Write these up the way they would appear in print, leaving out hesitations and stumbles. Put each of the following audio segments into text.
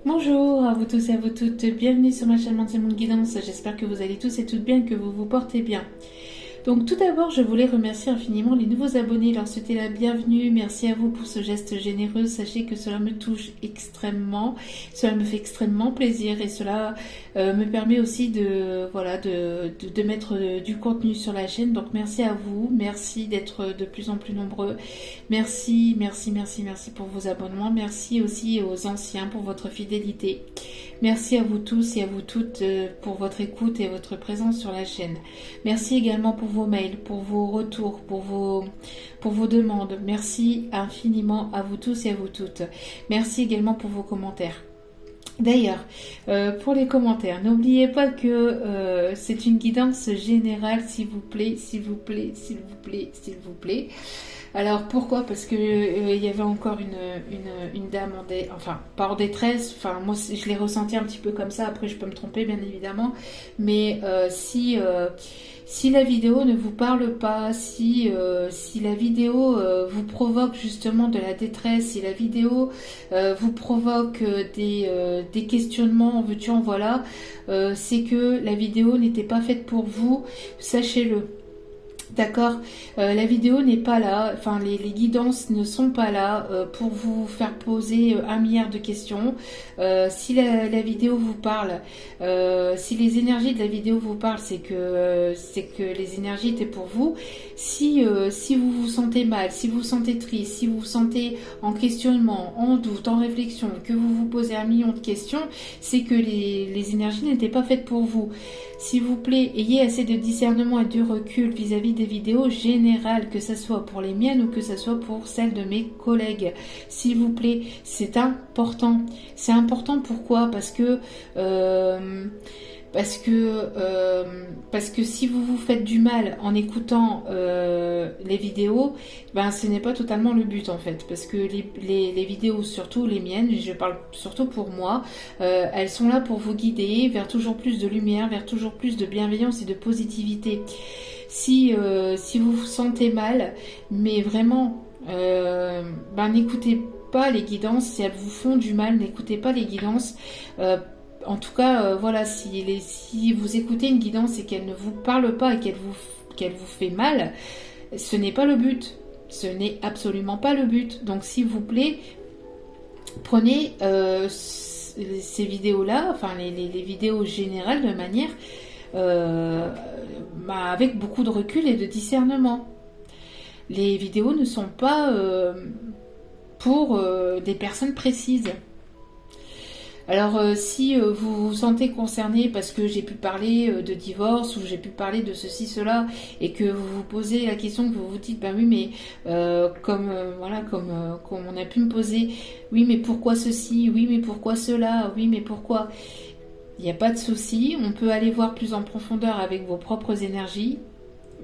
Bonjour à vous tous et à vous toutes, bienvenue sur ma chaîne Monty Moon Guidance, j'espère que vous allez tous et toutes bien, que vous vous portez bien. Donc tout d'abord, je voulais remercier infiniment les nouveaux abonnés, leur souhaiter la bienvenue. Merci à vous pour ce geste généreux. Sachez que cela me touche extrêmement, cela me fait extrêmement plaisir et cela me permet aussi de mettre du contenu sur la chaîne. Donc merci à vous, merci d'être de plus en plus nombreux. Merci pour vos abonnements. Merci aussi aux anciens pour votre fidélité. Merci à vous tous et à vous toutes pour votre écoute et votre présence sur la chaîne. Merci également pour vos mails, pour vos retours, pour vos demandes. Merci infiniment à vous tous et à vous toutes. Merci également pour vos commentaires. D'ailleurs, pour les commentaires, n'oubliez pas que c'est une guidance générale, s'il vous plaît, s'il vous plaît, s'il vous plaît, s'il vous plaît. Alors pourquoi? Parce que il y avait encore une dame enfin pas en détresse, enfin moi je l'ai ressenti un petit peu comme ça, après je peux me tromper bien évidemment, mais si la vidéo ne vous parle pas, si la vidéo vous provoque justement de la détresse, si la vidéo vous provoque des questionnements, en veux-tu en voilà, c'est que la vidéo n'était pas faite pour vous, sachez-le. D'accord, la vidéo n'est pas là, enfin les guidances ne sont pas là pour vous faire poser un milliard de questions. Si la vidéo vous parle, si les énergies de la vidéo vous parlent, c'est que les énergies étaient pour vous. Si vous vous sentez mal, si vous vous sentez triste, si vous vous sentez en questionnement, en doute, en réflexion, que vous vous posez un million de questions, c'est que les énergies n'étaient pas faites pour vous. S'il vous plaît, ayez assez de discernement et de recul vis-à-vis des vidéos générales, que ce soit pour les miennes ou que ce soit pour celles de mes collègues. S'il vous plaît, c'est important. C'est important pourquoi? Parce que si vous vous faites du mal en écoutant les vidéos, ben ce n'est pas totalement le but en fait, parce que les vidéos, surtout les miennes, je parle surtout pour moi, elles sont là pour vous guider vers toujours plus de lumière, vers toujours plus de bienveillance et de positivité. Si vous vous sentez mal, mais vraiment, n'écoutez pas les guidances. Si elles vous font du mal, n'écoutez pas les guidances. En tout cas, voilà, si vous écoutez une guidance et qu'elle ne vous parle pas et qu'elle vous fait mal, ce n'est pas le but. Ce n'est absolument pas le but. Donc, s'il vous plaît, prenez ces vidéos-là, enfin les vidéos générales de manière avec beaucoup de recul et de discernement. Les vidéos ne sont pas pour des personnes précises. Alors si vous vous sentez concerné parce que j'ai pu parler de divorce ou j'ai pu parler de ceci, cela, et que vous vous posez la question, que vous vous dites, ben oui mais comme on a pu me poser, oui mais pourquoi ceci, oui mais pourquoi cela, oui mais pourquoi, il n'y a pas de souci, on peut aller voir plus en profondeur avec vos propres énergies.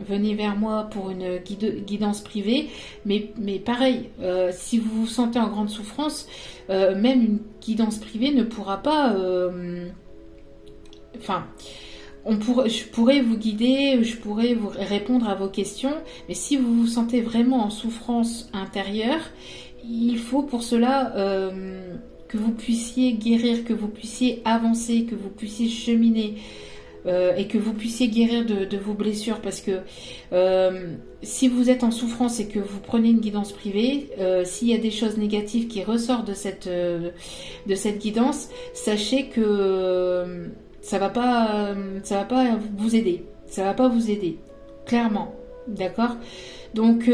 Venez vers moi pour une guidance privée, mais pareil, si vous vous sentez en grande souffrance, même une guidance privée ne pourra pas... je pourrais vous guider, je pourrais vous répondre à vos questions, mais si vous vous sentez vraiment en souffrance intérieure, il faut pour cela que vous puissiez guérir, que vous puissiez avancer, que vous puissiez cheminer. Et que vous puissiez guérir de vos blessures, parce que si vous êtes en souffrance et que vous prenez une guidance privée, s'il y a des choses négatives qui ressortent de cette guidance, sachez que ça va pas vous aider, ça va pas vous aider, clairement, d'accord? Donc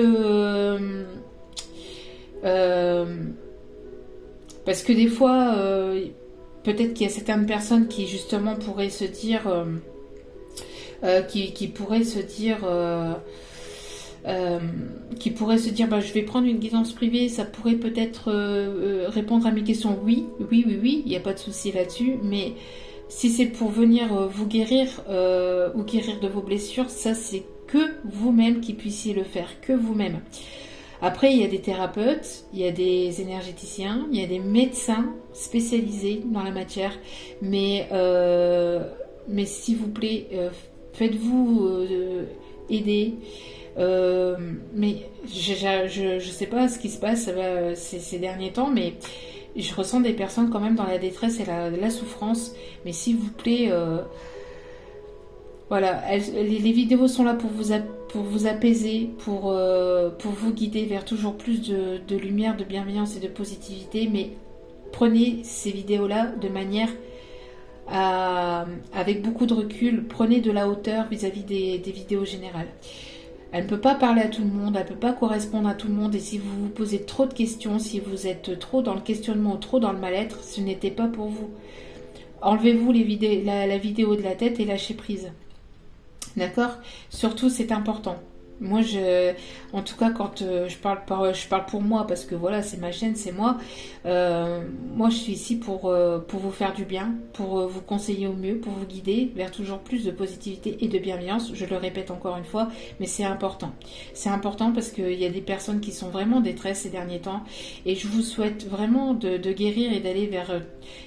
parce que des fois peut-être qu'il y a certaines personnes qui justement pourraient se dire qui pourraient se dire je vais prendre une guidance privée, ça pourrait peut-être répondre à mes questions. Oui, il n'y a pas de souci là-dessus, mais si c'est pour venir vous guérir ou guérir de vos blessures, ça c'est que vous-même qui puissiez le faire, que vous-même. Après, il y a des thérapeutes, il y a des énergéticiens, il y a des médecins spécialisés dans la matière, mais s'il vous plaît, faites-vous aider. Mais je sais pas ce qui se passe ces derniers temps, mais je ressens des personnes quand même dans la détresse et la souffrance. Mais s'il vous plaît, voilà, les vidéos sont là pour vous apaiser, pour vous guider vers toujours plus de lumière, de bienveillance et de positivité. Mais prenez ces vidéos-là de manière avec beaucoup de recul. Prenez de la hauteur vis-à-vis des vidéos générales. Elle ne peut pas parler à tout le monde, elle ne peut pas correspondre à tout le monde. Et si vous vous posez trop de questions, si vous êtes trop dans le questionnement ou trop dans le mal-être, ce n'était pas pour vous. Enlevez-vous la vidéo de la tête et lâchez prise. D'accord? Surtout, c'est important. Moi, en tout cas, quand je parle pour moi, parce que voilà, c'est ma chaîne, c'est moi. Moi, je suis ici pour vous faire du bien, pour vous conseiller au mieux, pour vous guider vers toujours plus de positivité et de bienveillance. Je le répète encore une fois, mais c'est important. C'est important parce qu'il y a des personnes qui sont vraiment en détresse ces derniers temps. Et je vous souhaite vraiment de guérir et d'aller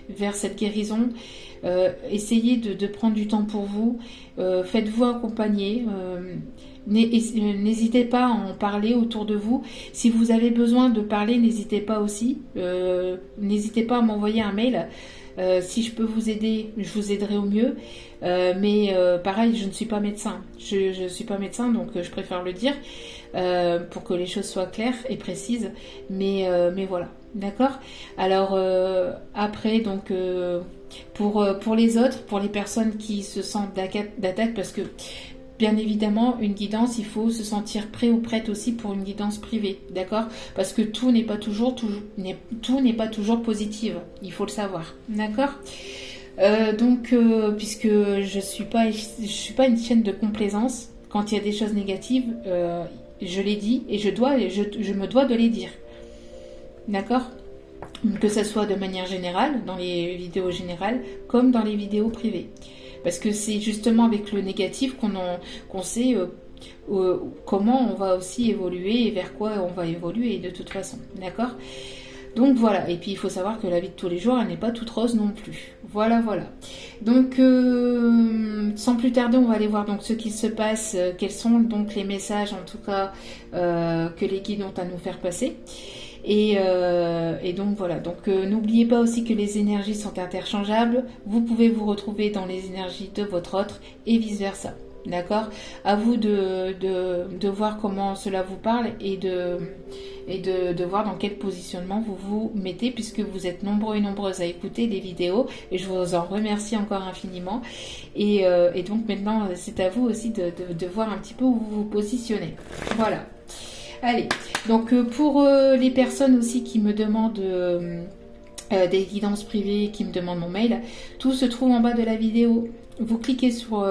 vers cette guérison. Essayez de prendre du temps pour vous. Faites-vous accompagner. N'hésitez pas à en parler autour de vous. Si vous avez besoin de parler, n'hésitez pas aussi. N'hésitez pas à m'envoyer un mail. Si je peux vous aider, je vous aiderai au mieux. Mais pareil, je ne suis pas médecin. Je ne suis pas médecin, donc je préfère le dire pour que les choses soient claires et précises. Mais voilà, d'accord. Alors après, donc pour les autres, pour les personnes qui se sentent d'attaque, parce que bien évidemment, une guidance, il faut se sentir prêt ou prête aussi pour une guidance privée, d'accord? Parce que tout n'est pas toujours positif, il faut le savoir, d'accord? Donc, puisque je suis pas une chaîne de complaisance, quand il y a des choses négatives, je les dis et je me dois de les dire, d'accord? Que ce soit de manière générale, dans les vidéos générales, comme dans les vidéos privées. Parce que c'est justement avec le négatif qu'on sait comment on va aussi évoluer et vers quoi on va évoluer de toute façon. D'accord? Donc voilà. Et puis il faut savoir que la vie de tous les jours, elle n'est pas toute rose non plus. Voilà, voilà. Donc sans plus tarder, on va aller voir donc ce qui se passe, quels sont donc les messages en tout cas que les guides ont à nous faire passer. Et donc voilà, donc n'oubliez pas aussi que les énergies sont interchangeables, vous pouvez vous retrouver dans les énergies de votre autre et vice versa, d'accord? À vous de voir comment cela vous parle et de voir dans quel positionnement vous vous mettez, puisque vous êtes nombreux et nombreuses à écouter les vidéos et je vous en remercie encore infiniment et donc maintenant c'est à vous aussi de voir un petit peu où vous vous positionnez, voilà. Allez, donc pour les personnes aussi qui me demandent des guidances privées, qui me demandent mon mail, tout se trouve en bas de la vidéo. Vous cliquez sur...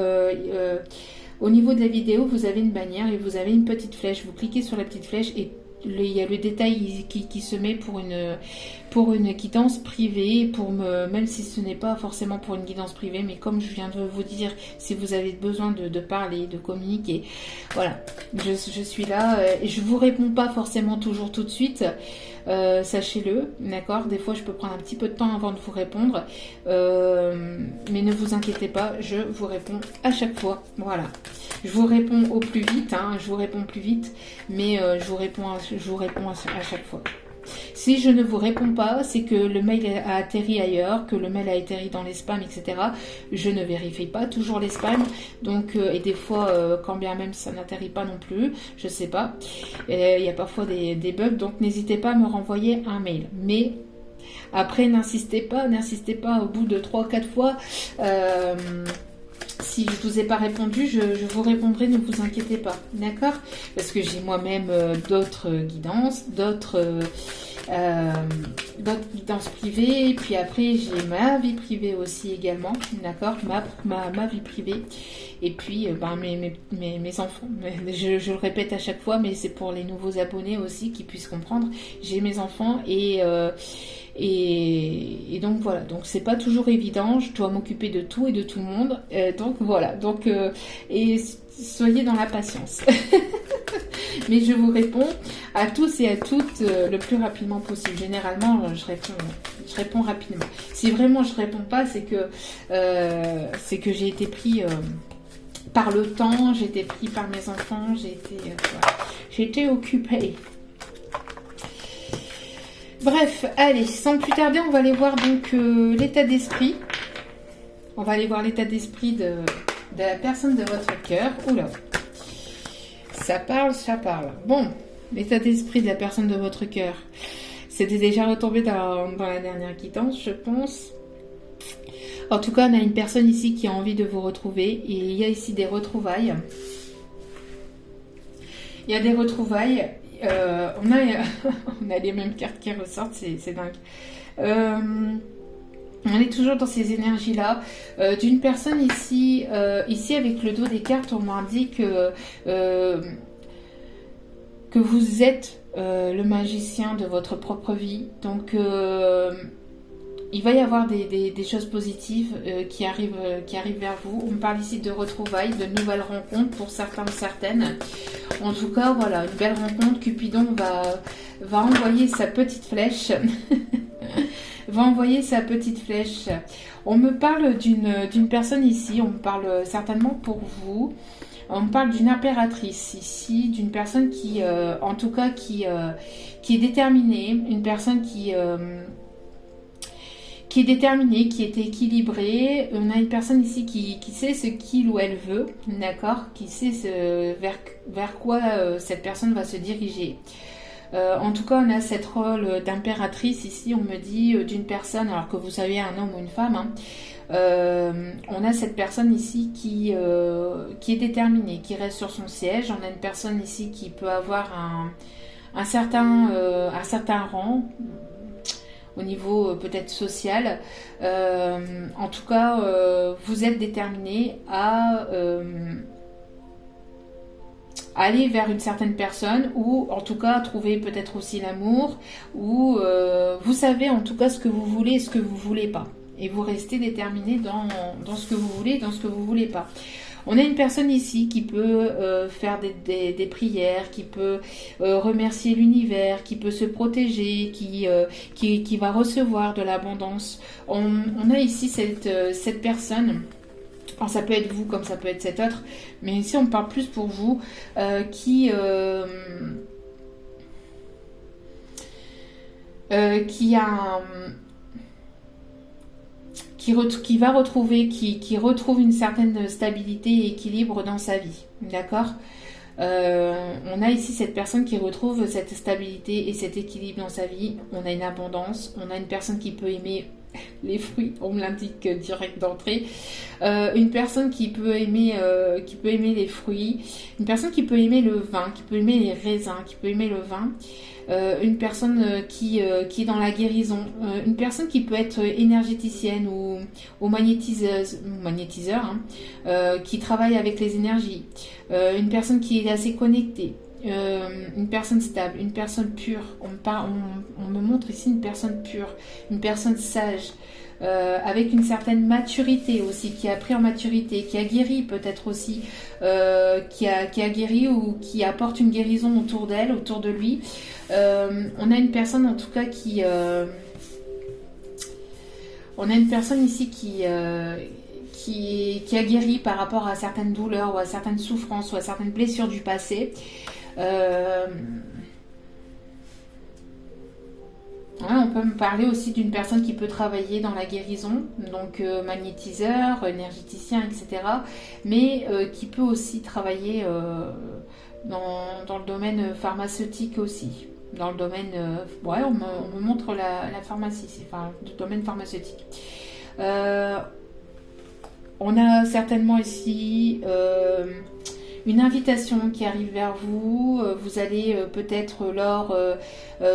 au niveau de la vidéo, vous avez une bannière et vous avez une petite flèche. Vous cliquez sur la petite flèche et il y a le détail qui se met pour une guidance privée, même si ce n'est pas forcément pour une guidance privée, mais comme je viens de vous dire, si vous avez besoin de parler, de communiquer, voilà, je suis là et je vous réponds pas forcément toujours tout de suite, sachez-le, d'accord, des fois je peux prendre un petit peu de temps avant de vous répondre, mais ne vous inquiétez pas, je vous réponds à chaque fois, voilà. Je vous réponds au plus vite, je vous réponds plus vite, mais je vous réponds à chaque fois. Si je ne vous réponds pas, c'est que le mail a atterri ailleurs, que le mail a atterri dans les spams, etc. Je ne vérifie pas toujours les spams, donc et des fois, quand bien même ça n'atterrit pas non plus, je sais pas. Il y a parfois des bugs, donc n'hésitez pas à me renvoyer un mail. Mais après, n'insistez pas au bout de 3-4 fois. Si je ne vous ai pas répondu, je vous répondrai, ne vous inquiétez pas, d'accord? Parce que j'ai moi-même d'autres guidances, d'autres guidances privées, et puis après j'ai ma vie privée aussi également, d'accord? Ma vie privée, et puis mes enfants, je le répète à chaque fois, mais c'est pour les nouveaux abonnés aussi qui puissent comprendre, j'ai mes enfants et donc voilà, donc c'est pas toujours évident, je dois m'occuper de tout et de tout le monde, donc voilà, donc et soyez dans la patience. Mais je vous réponds à tous et à toutes le plus rapidement possible. Généralement, je réponds rapidement. Si vraiment je réponds pas, c'est que j'ai été pris par le temps, j'ai été pris par mes enfants, j'ai été occupée. Bref, allez, sans plus tarder, on va aller voir donc l'état d'esprit. On va aller voir l'état d'esprit de la personne de votre cœur. Oula, ça parle, ça parle. Bon, l'état d'esprit de la personne de votre cœur. C'était déjà retombé dans la dernière guidance, je pense. En tout cas, on a une personne ici qui a envie de vous retrouver. Et il y a ici des retrouvailles. Il y a des retrouvailles. On a les mêmes cartes qui ressortent, c'est dingue. On est toujours dans ces énergies-là. D'une personne ici, ici avec le dos des cartes, on m'indique que vous êtes le magicien de votre propre vie. Donc, il va y avoir des choses positives qui arrivent vers vous. On me parle ici de retrouvailles, de nouvelles rencontres pour certains ou certaines. En tout cas, voilà, une belle rencontre. Cupidon va envoyer sa petite flèche. Va envoyer sa petite flèche. On me parle d'une personne ici. On me parle certainement pour vous. On me parle d'une impératrice ici, d'une personne qui, en tout cas, qui est déterminée, une personne qui est déterminée, qui est équilibrée. On a une personne ici qui sait ce qu'il ou elle veut, d'accord, qui sait vers quoi cette personne va se diriger. En tout cas, on a cette rôle d'impératrice ici, on me dit, d'une personne, alors que vous savez, un homme ou une femme, hein. On a cette personne ici qui est déterminée, qui reste sur son siège. On a une personne ici qui peut avoir un certain rang au niveau peut-être social. En tout cas, vous êtes déterminé à aller vers une certaine personne, ou en tout cas trouver peut-être aussi l'amour, ou vous savez en tout cas ce que vous voulez et ce que vous voulez pas. Et vous restez déterminé dans ce que vous voulez et dans ce que vous voulez pas. On a une personne ici qui peut faire des prières, qui peut remercier l'univers, qui peut se protéger, qui va recevoir de l'abondance. On a ici cette personne, alors ça peut être vous comme ça peut être cet autre, mais ici on parle plus pour vous, qui va retrouver, qui retrouve une certaine stabilité et équilibre dans sa vie, d'accord. On a ici cette personne qui retrouve cette stabilité et cet équilibre dans sa vie. On a une abondance, on a une personne qui peut aimer les fruits, on me l'indique direct d'entrée. Une personne qui peut aimer les fruits, une personne qui peut aimer le vin, qui peut aimer les raisins, qui peut aimer le vin. Une personne qui est dans la guérison, une personne qui peut être énergéticienne ou magnétiseur, qui travaille avec les énergies, une personne qui est assez connectée, une personne stable, une personne pure. On me montre ici une personne pure, une personne sage, avec une certaine maturité aussi, qui a pris en maturité, qui a guéri peut-être aussi, qui a guéri ou qui apporte une guérison autour d'elle, autour de lui. On a une personne en tout cas on a une personne ici qui a guéri par rapport à certaines douleurs ou à certaines souffrances ou à certaines blessures du passé. Ouais, on peut me parler aussi d'une personne qui peut travailler dans la guérison, donc magnétiseur, énergéticien, etc. Mais qui peut aussi travailler dans le domaine pharmaceutique aussi. Dans le domaine... ouais, on me montre la pharmacie, enfin, le domaine pharmaceutique. On a certainement ici une invitation qui arrive vers vous. Vous allez peut-être lors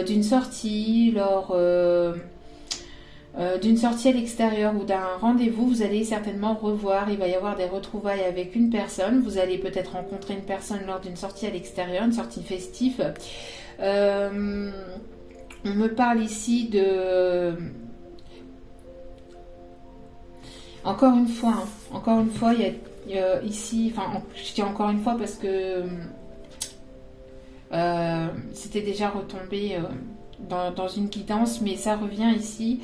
d'une sortie, d'une sortie à l'extérieur ou d'un rendez-vous, vous allez certainement revoir, il va y avoir des retrouvailles avec une personne. Vous allez peut-être rencontrer une personne lors d'une sortie à l'extérieur, une sortie festive. On me parle ici de... Encore une fois, il y a ici, enfin, je dis encore une fois parce que c'était déjà retombé dans une guidance, mais ça revient ici.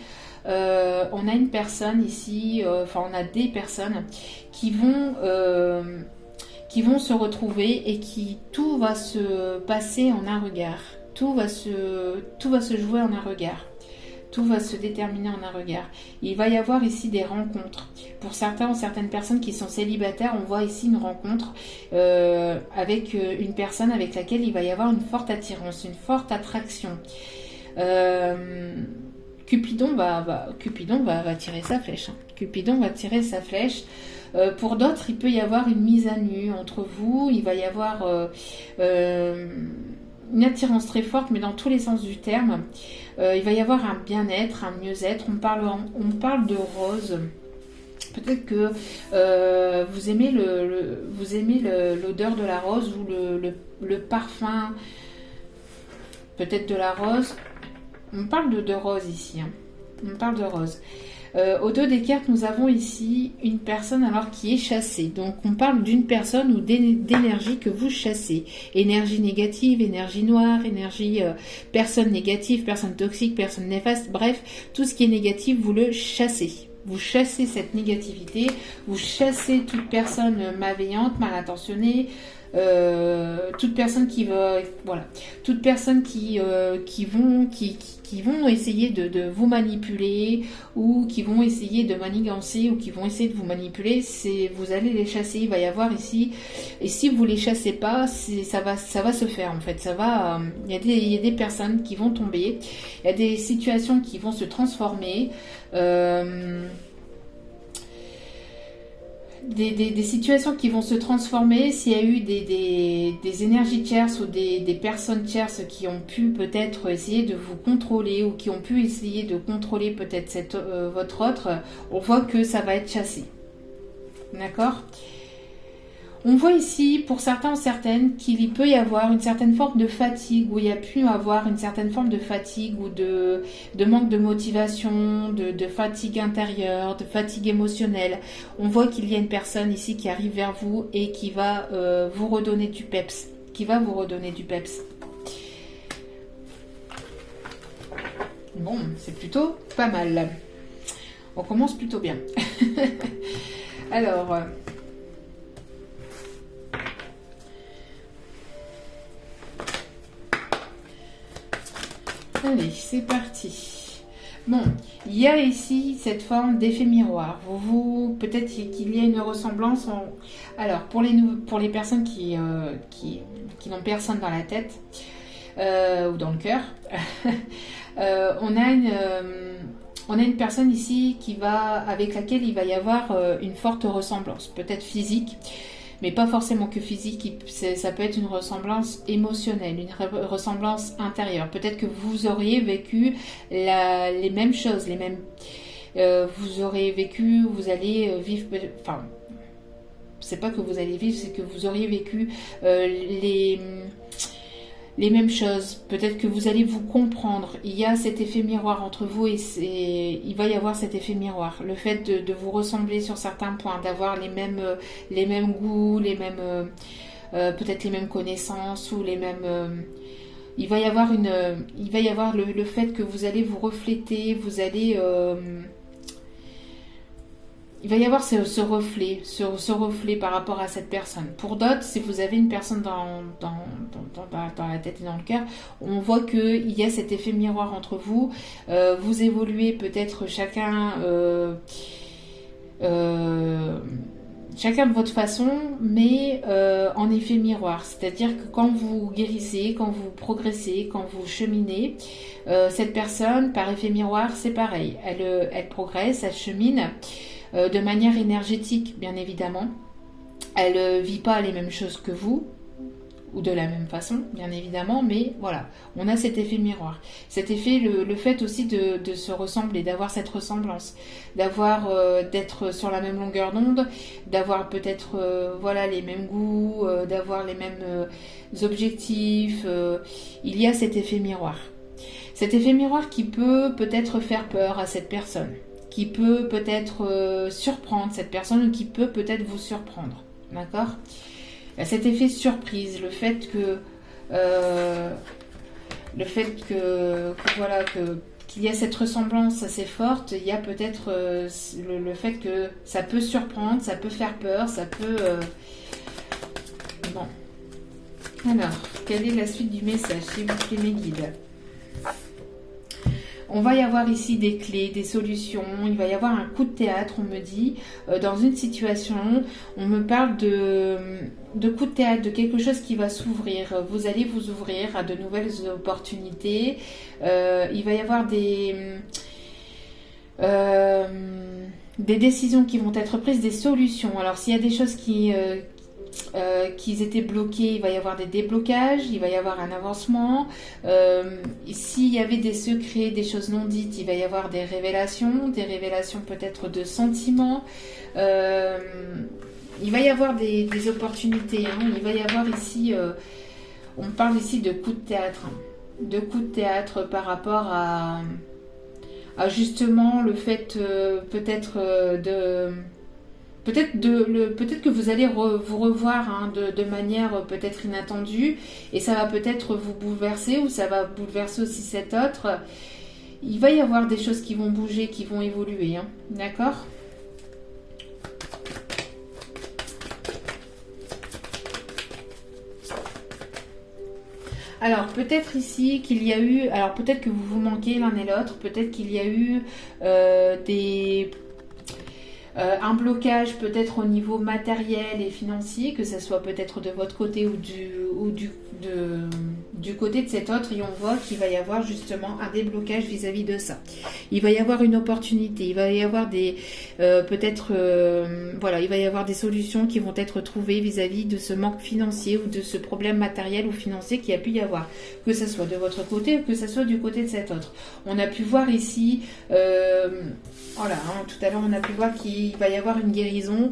On a une personne ici, on a des personnes qui vont se retrouver et qui tout va se passer en un regard. tout va se jouer en un regard. Tout va se déterminer en un regard. Il va y avoir ici des rencontres. Pour certains ou certaines personnes qui sont célibataires, on voit ici une rencontre avec une personne avec laquelle il va y avoir une forte attirance, une forte attraction. Cupidon va tirer sa flèche. Cupidon va tirer sa flèche. Pour d'autres, il peut y avoir une mise à nu entre vous. Il va y avoir une attirance très forte, mais dans tous les sens du terme. Il va y avoir un bien-être, un mieux-être. On parle de rose. Peut-être que vous aimez l'odeur de la rose ou le parfum, peut-être de la rose. On parle de rose ici. On parle de rose. Au dos des cartes, nous avons ici une personne alors qui est chassée. Donc on parle d'une personne ou d'énergie que vous chassez. Énergie négative, énergie noire, énergie personne négative, personne toxique, personne néfaste. Bref, tout ce qui est négatif, vous le chassez. Vous chassez cette négativité, vous chassez toute personne malveillante, mal intentionnée, toute personne qui va, voilà, toute personne qui vont essayer de vous manipuler ou qui vont essayer de manigancer ou qui vont essayer de vous manipuler, vous allez les chasser. Il va y avoir ici, et si vous les chassez pas, ça va se faire en fait. Il y a des personnes qui vont tomber, il y a des situations qui vont se transformer. Des situations qui vont se transformer s'il y a eu des énergies tierces ou des personnes tierces qui ont pu peut-être essayer de vous contrôler ou qui ont pu essayer de contrôler peut-être votre autre, on voit que ça va être chassé. D'accord ? On voit ici, pour certains ou certaines, qu'il peut y avoir une certaine forme de fatigue, où il y a pu avoir une certaine forme de fatigue ou de manque de motivation, de fatigue intérieure, de fatigue émotionnelle. On voit qu'il y a une personne ici qui arrive vers vous et qui va vous redonner du peps. Bon, c'est plutôt pas mal. On commence plutôt bien. Alors... allez, c'est parti. Bon, il y a ici cette forme d'effet miroir. Peut-être qu'il y a une ressemblance. Alors, pour les personnes qui n'ont personne dans la tête ou dans le cœur, on a une personne ici avec laquelle il va y avoir une forte ressemblance, peut-être physique. Mais pas forcément que physique, ça peut être une ressemblance émotionnelle, une ressemblance intérieure. Peut-être que vous auriez vécu les mêmes choses, vous aurez vécu, vous allez vivre, enfin, c'est pas que vous allez vivre, c'est que vous auriez vécu les mêmes choses. Peut-être que vous allez vous comprendre. Il y a cet effet miroir entre vous et il va y avoir cet effet miroir. Le fait de vous ressembler sur certains points, d'avoir les mêmes goûts, peut-être les mêmes connaissances ou les mêmes... il va y avoir le fait que vous allez vous refléter, vous allez... il va y avoir ce reflet par rapport à cette personne. Pour d'autres, si vous avez une personne dans la tête et dans le cœur, on voit qu'il y a cet effet miroir entre vous. Vous évoluez peut-être chacun de votre façon, mais en effet miroir. C'est-à-dire que quand vous guérissez, quand vous progressez, quand vous cheminez, cette personne, par effet miroir, c'est pareil. Elle progresse, elle chemine. De manière énergétique, bien évidemment. Elle ne vit pas les mêmes choses que vous, ou de la même façon, bien évidemment, mais voilà, on a cet effet miroir. Cet effet, le fait aussi de se ressembler, d'avoir cette ressemblance, d'être sur la même longueur d'onde, d'avoir peut-être les mêmes goûts, d'avoir les mêmes objectifs. Il y a cet effet miroir. Cet effet miroir qui peut-être faire peur à cette personne, qui peut peut-être surprendre cette personne ou qui peut peut-être vous surprendre. D'accord ? Cet effet surprise, le fait qu'il y a cette ressemblance assez forte, il y a peut-être le fait que ça peut surprendre, ça peut faire peur, ça peut... Bon. Alors, quelle est la suite du message, s'il vous plaît, mes guides? On va y avoir ici des clés, des solutions, il va y avoir un coup de théâtre, on me dit, dans une situation, on me parle de coup de théâtre, de quelque chose qui va s'ouvrir. Vous allez vous ouvrir à de nouvelles opportunités. Il va y avoir des décisions qui vont être prises, des solutions. Alors s'il y a des choses qui étaient bloquées, il va y avoir des déblocages, il va y avoir un avancement. S'il y avait des secrets, des choses non dites, il va y avoir des révélations peut-être de sentiments. Il va y avoir des opportunités. Hein. Il va y avoir ici, on parle ici de coup de théâtre par rapport à justement le fait peut-être que vous allez vous revoir hein, de manière peut-être inattendue et ça va peut-être vous bouleverser ou ça va bouleverser aussi cet autre. Il va y avoir des choses qui vont bouger, qui vont évoluer, hein, d'accord ? Alors peut-être ici qu'il y a eu, alors peut-être que vous vous manquez l'un et l'autre, peut-être qu'il y a eu un blocage peut-être au niveau matériel et financier, que ce soit peut-être de votre côté ou du côté de cet autre, et on voit qu'il va y avoir justement un déblocage vis-à-vis de ça. Il va y avoir une opportunité, il va y avoir des voilà, il va y avoir des solutions qui vont être trouvées vis-à-vis de ce manque financier ou de ce problème matériel ou financier qui a pu y avoir, que ce soit de votre côté ou que ce soit du côté de cet autre. On a pu voir ici voilà, hein, tout à l'heure on a pu voir qu'il va y avoir une guérison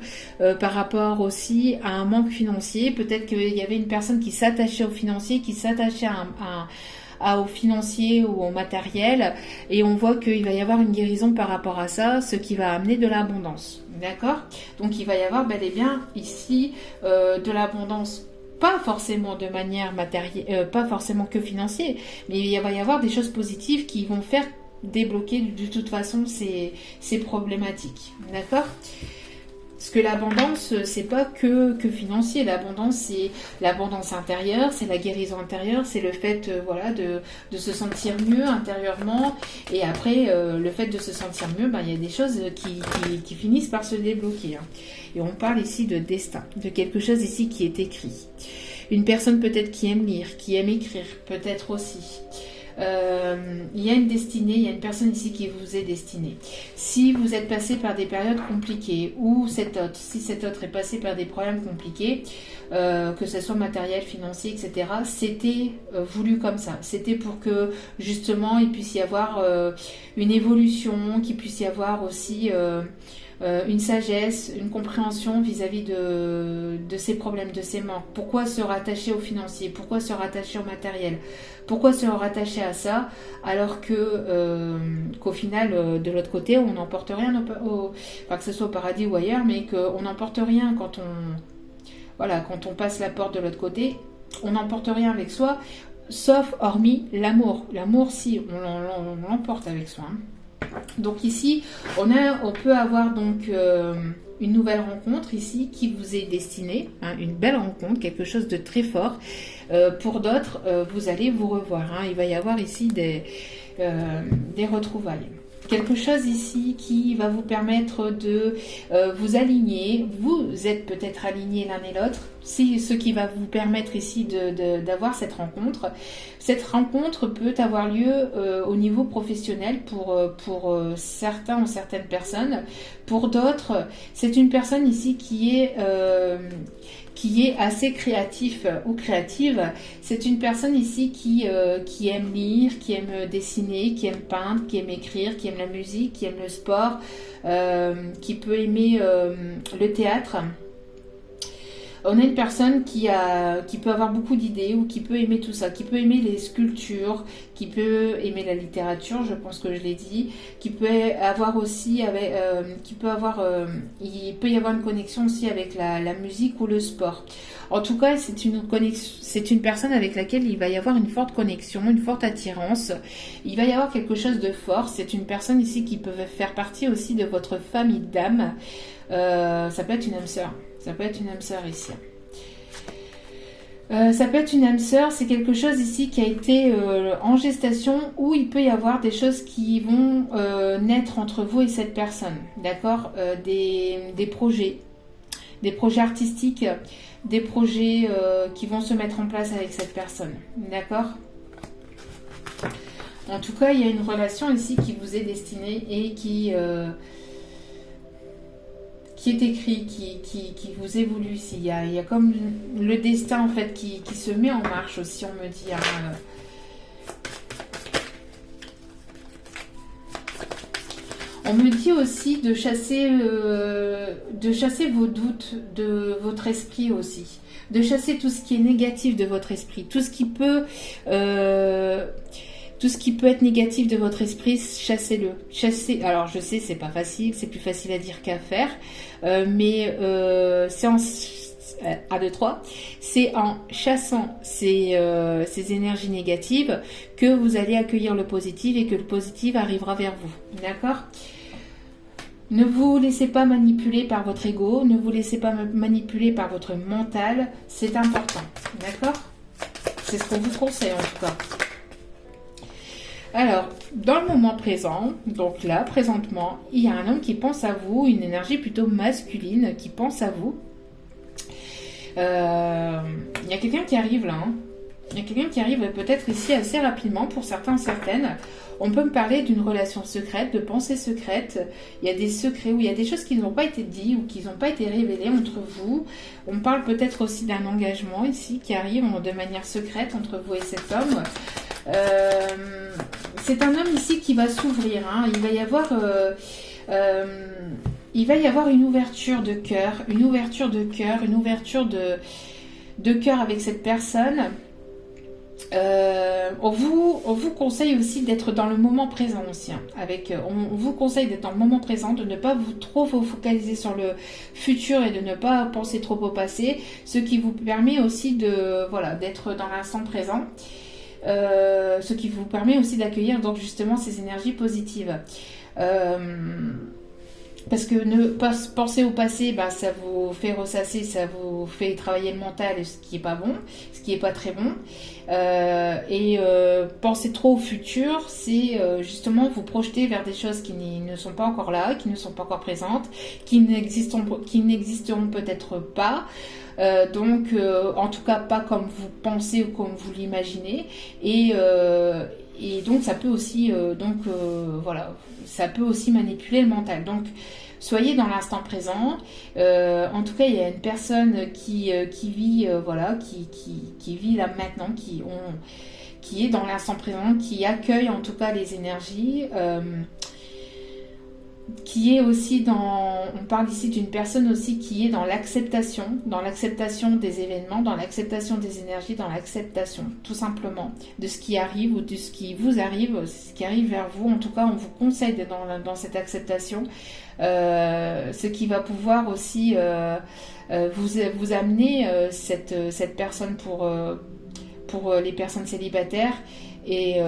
par rapport aussi à un manque financier. Peut-être qu'il y avait une personne qui s'attachait au financier, qui s'attachait au financier ou au matériel, et on voit qu'il va y avoir une guérison par rapport à ça, ce qui va amener de l'abondance. D'accord ? Donc il va y avoir bel et bien ici de l'abondance. Pas forcément de manière matérielle, pas forcément que financier, mais il va y avoir des choses positives qui vont faire débloquer de toute façon ces problématiques. D'accord ? Parce que l'abondance, c'est pas que financier. L'abondance, c'est l'abondance intérieure, c'est la guérison intérieure, c'est le fait voilà, de se sentir mieux intérieurement. Et après, le fait de se sentir mieux, ben, il y a des choses qui finissent par se débloquer. Hein. Et on parle ici de destin, de quelque chose ici qui est écrit. Une personne peut-être qui aime lire, qui aime écrire, peut-être aussi. Il y a une destinée, il y a une personne ici qui vous est destinée. Si vous êtes passé par des périodes compliquées ou si cet autre est passé par des problèmes compliqués, que ce soit matériel, financier, etc., c'était voulu comme ça. C'était pour que justement il puisse y avoir une évolution, qu'il puisse y avoir aussi une sagesse, une compréhension vis-à-vis de ces problèmes, de ces manques. Pourquoi se rattacher au financier? Pourquoi se rattacher au matériel? Pourquoi se rattacher à ça alors qu'au final, de l'autre côté, on n'emporte rien, enfin, que ce soit au paradis ou ailleurs, mais qu'on n'emporte rien quand on passe la porte de l'autre côté, on n'emporte rien avec soi, sauf hormis l'amour. L'amour, si, on l'emporte avec soi. Hein. Donc ici, on peut avoir donc une nouvelle rencontre ici qui vous est destinée, hein, une belle rencontre, quelque chose de très fort. Pour d'autres, vous allez vous revoir. Hein. Il va y avoir ici des retrouvailles. Quelque chose ici qui va vous permettre de vous aligner. Vous êtes peut-être alignés l'un et l'autre. C'est ce qui va vous permettre ici d'avoir cette rencontre. Cette rencontre peut avoir lieu au niveau professionnel pour certains ou certaines personnes. Pour d'autres, c'est une personne ici qui est assez créatif ou créative. C'est une personne ici qui aime lire, qui aime dessiner, qui aime peindre, qui aime écrire, qui aime la musique, qui aime le sport, qui peut aimer le théâtre. On a une personne qui peut avoir beaucoup d'idées ou qui peut aimer tout ça, qui peut aimer les sculptures, qui peut aimer la littérature, je pense que je l'ai dit, qui peut avoir aussi il peut y avoir une connexion aussi avec la musique ou le sport. En tout cas, c'est une personne avec laquelle il va y avoir une forte connexion, une forte attirance. Il va y avoir quelque chose de fort. C'est une personne ici qui peut faire partie aussi de votre famille d'âme. Ça peut être une âme sœur. Ça peut être une âme sœur ici. Ça peut être une âme sœur, c'est quelque chose ici qui a été en gestation, où il peut y avoir des choses qui vont naître entre vous et cette personne, d'accord, des projets artistiques, des projets qui vont se mettre en place avec cette personne, d'accord. En tout cas, il y a une relation ici qui vous est destinée et qui est écrit, qui vous est voulu ici. Il y a comme le destin en fait qui se met en marche aussi, on me dit. Hein. On me dit aussi de chasser vos doutes de votre esprit aussi. De chasser tout ce qui est négatif de votre esprit. Tout ce qui peut être négatif de votre esprit, chassez-le. Alors je sais, c'est pas facile, c'est plus facile à dire qu'à faire, mais c'est en 1, 2, 3, c'est en chassant ces énergies négatives que vous allez accueillir le positif et que le positif arrivera vers vous. D'accord ? Ne vous laissez pas manipuler par votre ego, ne vous laissez pas manipuler par votre mental, c'est important. D'accord ? C'est ce qu'on vous conseille en tout cas. Alors, dans le moment présent, donc là, présentement, il y a un homme qui pense à vous, une énergie plutôt masculine qui pense à vous. Il y a quelqu'un qui arrive là. Hein. Il y a quelqu'un qui arrive peut-être ici assez rapidement, pour certains, certaines. On peut me parler d'une relation secrète, de pensée secrète. Il y a des secrets, où il y a des choses qui n'ont pas été dites ou qui n'ont pas été révélées entre vous. On parle peut-être aussi d'un engagement ici qui arrive de manière secrète entre vous et cet homme. C'est un homme ici qui va s'ouvrir. Hein. Il va y avoir une ouverture de cœur, une ouverture de cœur avec cette personne. On vous conseille aussi d'être dans le moment présent aussi. Hein, on vous conseille d'être dans le moment présent, de ne pas trop vous focaliser sur le futur et de ne pas penser trop au passé, ce qui vous permet aussi d'être dans l'instant présent. Ce qui vous permet aussi d'accueillir donc justement ces énergies positives. Parce que ne pas penser au passé, ça vous fait ressasser, ça vous fait travailler le mental, ce qui est pas bon, ce qui est pas très bon. Penser trop au futur, c'est justement vous projeter vers des choses qui ne sont pas encore là, qui ne sont pas encore présentes, qui n'existeront peut-être pas. En tout cas pas comme vous pensez ou comme vous l'imaginez, et donc ça peut aussi ça peut aussi manipuler le mental. Donc soyez dans l'instant présent. En tout cas, il y a une personne qui vit qui vit là maintenant, qui est dans l'instant présent, qui accueille en tout cas les énergies. Qui est aussi on parle ici d'une personne aussi qui est dans l'acceptation des événements, dans l'acceptation des énergies, dans l'acceptation tout simplement de ce qui arrive ou de ce qui vous arrive, ce qui arrive vers vous. En tout cas, on vous conseille d'être dans cette acceptation, ce qui va pouvoir aussi vous amener cette personne pour les personnes célibataires et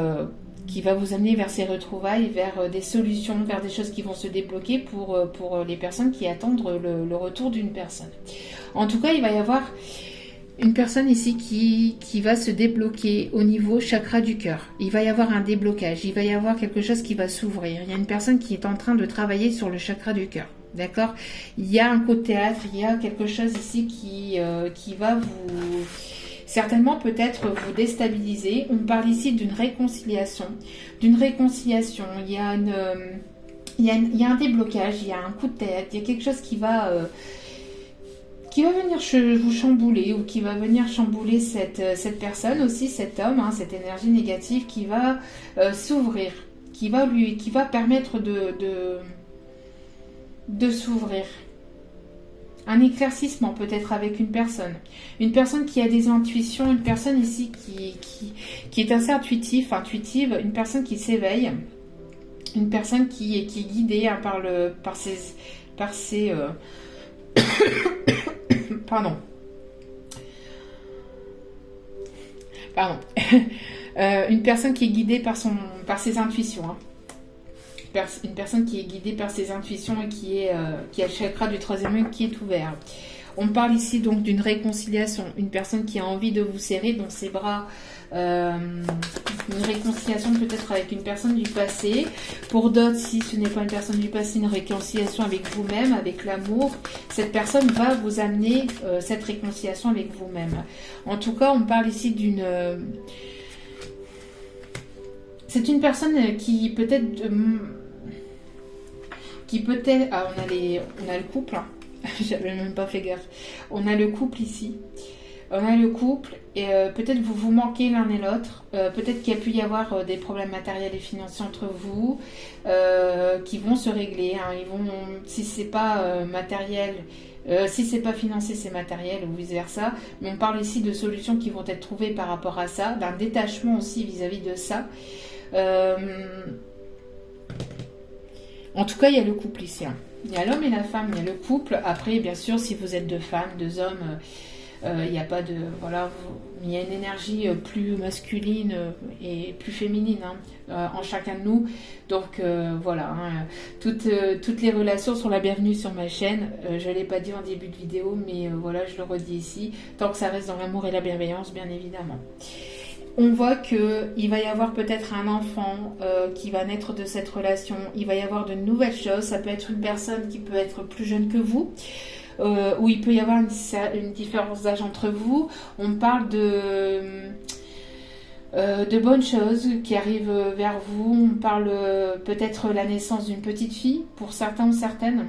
qui va vous amener vers ces retrouvailles, vers des solutions, vers des choses qui vont se débloquer pour les personnes qui attendent le retour d'une personne. En tout cas, il va y avoir une personne ici qui va se débloquer au niveau chakra du cœur. Il va y avoir un déblocage, il va y avoir quelque chose qui va s'ouvrir. Il y a une personne qui est en train de travailler sur le chakra du cœur. D'accord ? Il y a un coup de théâtre, il y a quelque chose ici qui va vous... certainement peut-être vous déstabiliser. On parle ici d'une réconciliation. Il y a un déblocage, il y a un coup de tête, il y a quelque chose qui va venir vous chambouler ou qui va venir chambouler cette personne aussi, cet homme, hein, cette énergie négative qui va s'ouvrir, qui va permettre de s'ouvrir. Un éclaircissement peut-être avec une personne qui a des intuitions, une personne ici qui est assez intuitive, une personne qui s'éveille, une personne qui est guidée hein, par ses pardon une personne qui est guidée par ses intuitions. Hein. Une personne qui est guidée par ses intuitions et qui a le chakra du 3e œil qui est ouvert. On parle ici donc d'une réconciliation, une personne qui a envie de vous serrer dans ses bras, une réconciliation peut-être avec une personne du passé. Pour d'autres, si ce n'est pas une personne du passé, une réconciliation avec vous-même, avec l'amour, cette personne va vous amener cette réconciliation avec vous-même. En tout cas, on parle ici d'une... c'est une personne qui peut-être... Ah, on a le couple, hein. J'avais même pas fait gaffe. On a le couple ici. On a le couple et peut-être vous manquez l'un et l'autre. Peut-être qu'il y a pu y avoir des problèmes matériels et financiers entre vous qui vont se régler. Hein. Ils vont, si c'est pas matériel, si c'est pas financier, c'est matériel ou vice versa. Mais on parle ici de solutions qui vont être trouvées par rapport à ça, d'un détachement aussi vis-à-vis de ça. En tout cas, il y a le couple ici. Hein. Il y a l'homme et la femme, il y a le couple. Après, bien sûr, si vous êtes deux femmes, deux hommes, il n'y a pas de... Voilà, il y a une énergie plus masculine et plus féminine en chacun de nous. Donc, voilà. Hein, toutes les relations sont la bienvenue sur ma chaîne. Je ne l'ai pas dit en début de vidéo, mais voilà, je le redis ici. Tant que ça reste dans l'amour et la bienveillance, bien évidemment. On voit qu'il va y avoir peut-être un enfant qui va naître de cette relation. Il va y avoir de nouvelles choses. Ça peut être une personne qui peut être plus jeune que vous. Où il peut y avoir une différence d'âge entre vous. On parle de bonnes choses qui arrivent vers vous. On parle peut-être la naissance d'une petite fille pour certains ou certaines.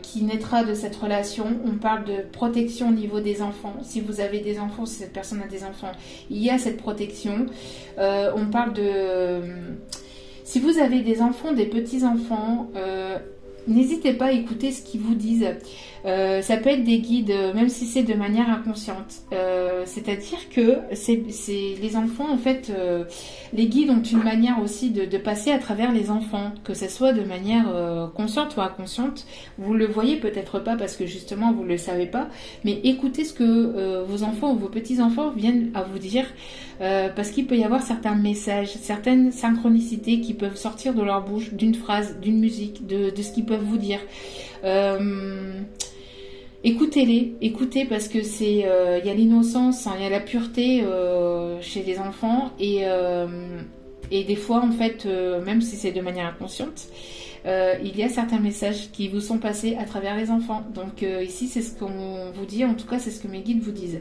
Qui naîtra de cette relation. On parle de protection au niveau des enfants. Si vous avez des enfants, si cette personne a des enfants, il y a cette protection. On parle de... Si vous avez des enfants, des petits-enfants, n'hésitez pas à écouter ce qu'ils vous disent. Ça peut être des guides, même si c'est de manière inconsciente. C'est-à-dire que les enfants, en fait, les guides ont une manière aussi de passer à travers les enfants, que ce soit de manière consciente ou inconsciente. Vous le voyez peut-être pas parce que justement vous ne le savez pas, mais écoutez ce que vos enfants ou vos petits-enfants viennent à vous dire, parce qu'il peut y avoir certains messages, certaines synchronicités qui peuvent sortir de leur bouche, d'une phrase, d'une musique, de ce qu'ils peuvent vous dire. Écoutez-les, écoutez parce que il y a l'innocence, il y a la pureté chez les enfants et des fois en fait, même si c'est de manière inconsciente, il y a certains messages qui vous sont passés à travers les enfants. Donc ici c'est ce qu'on vous dit, en tout cas c'est ce que mes guides vous disent.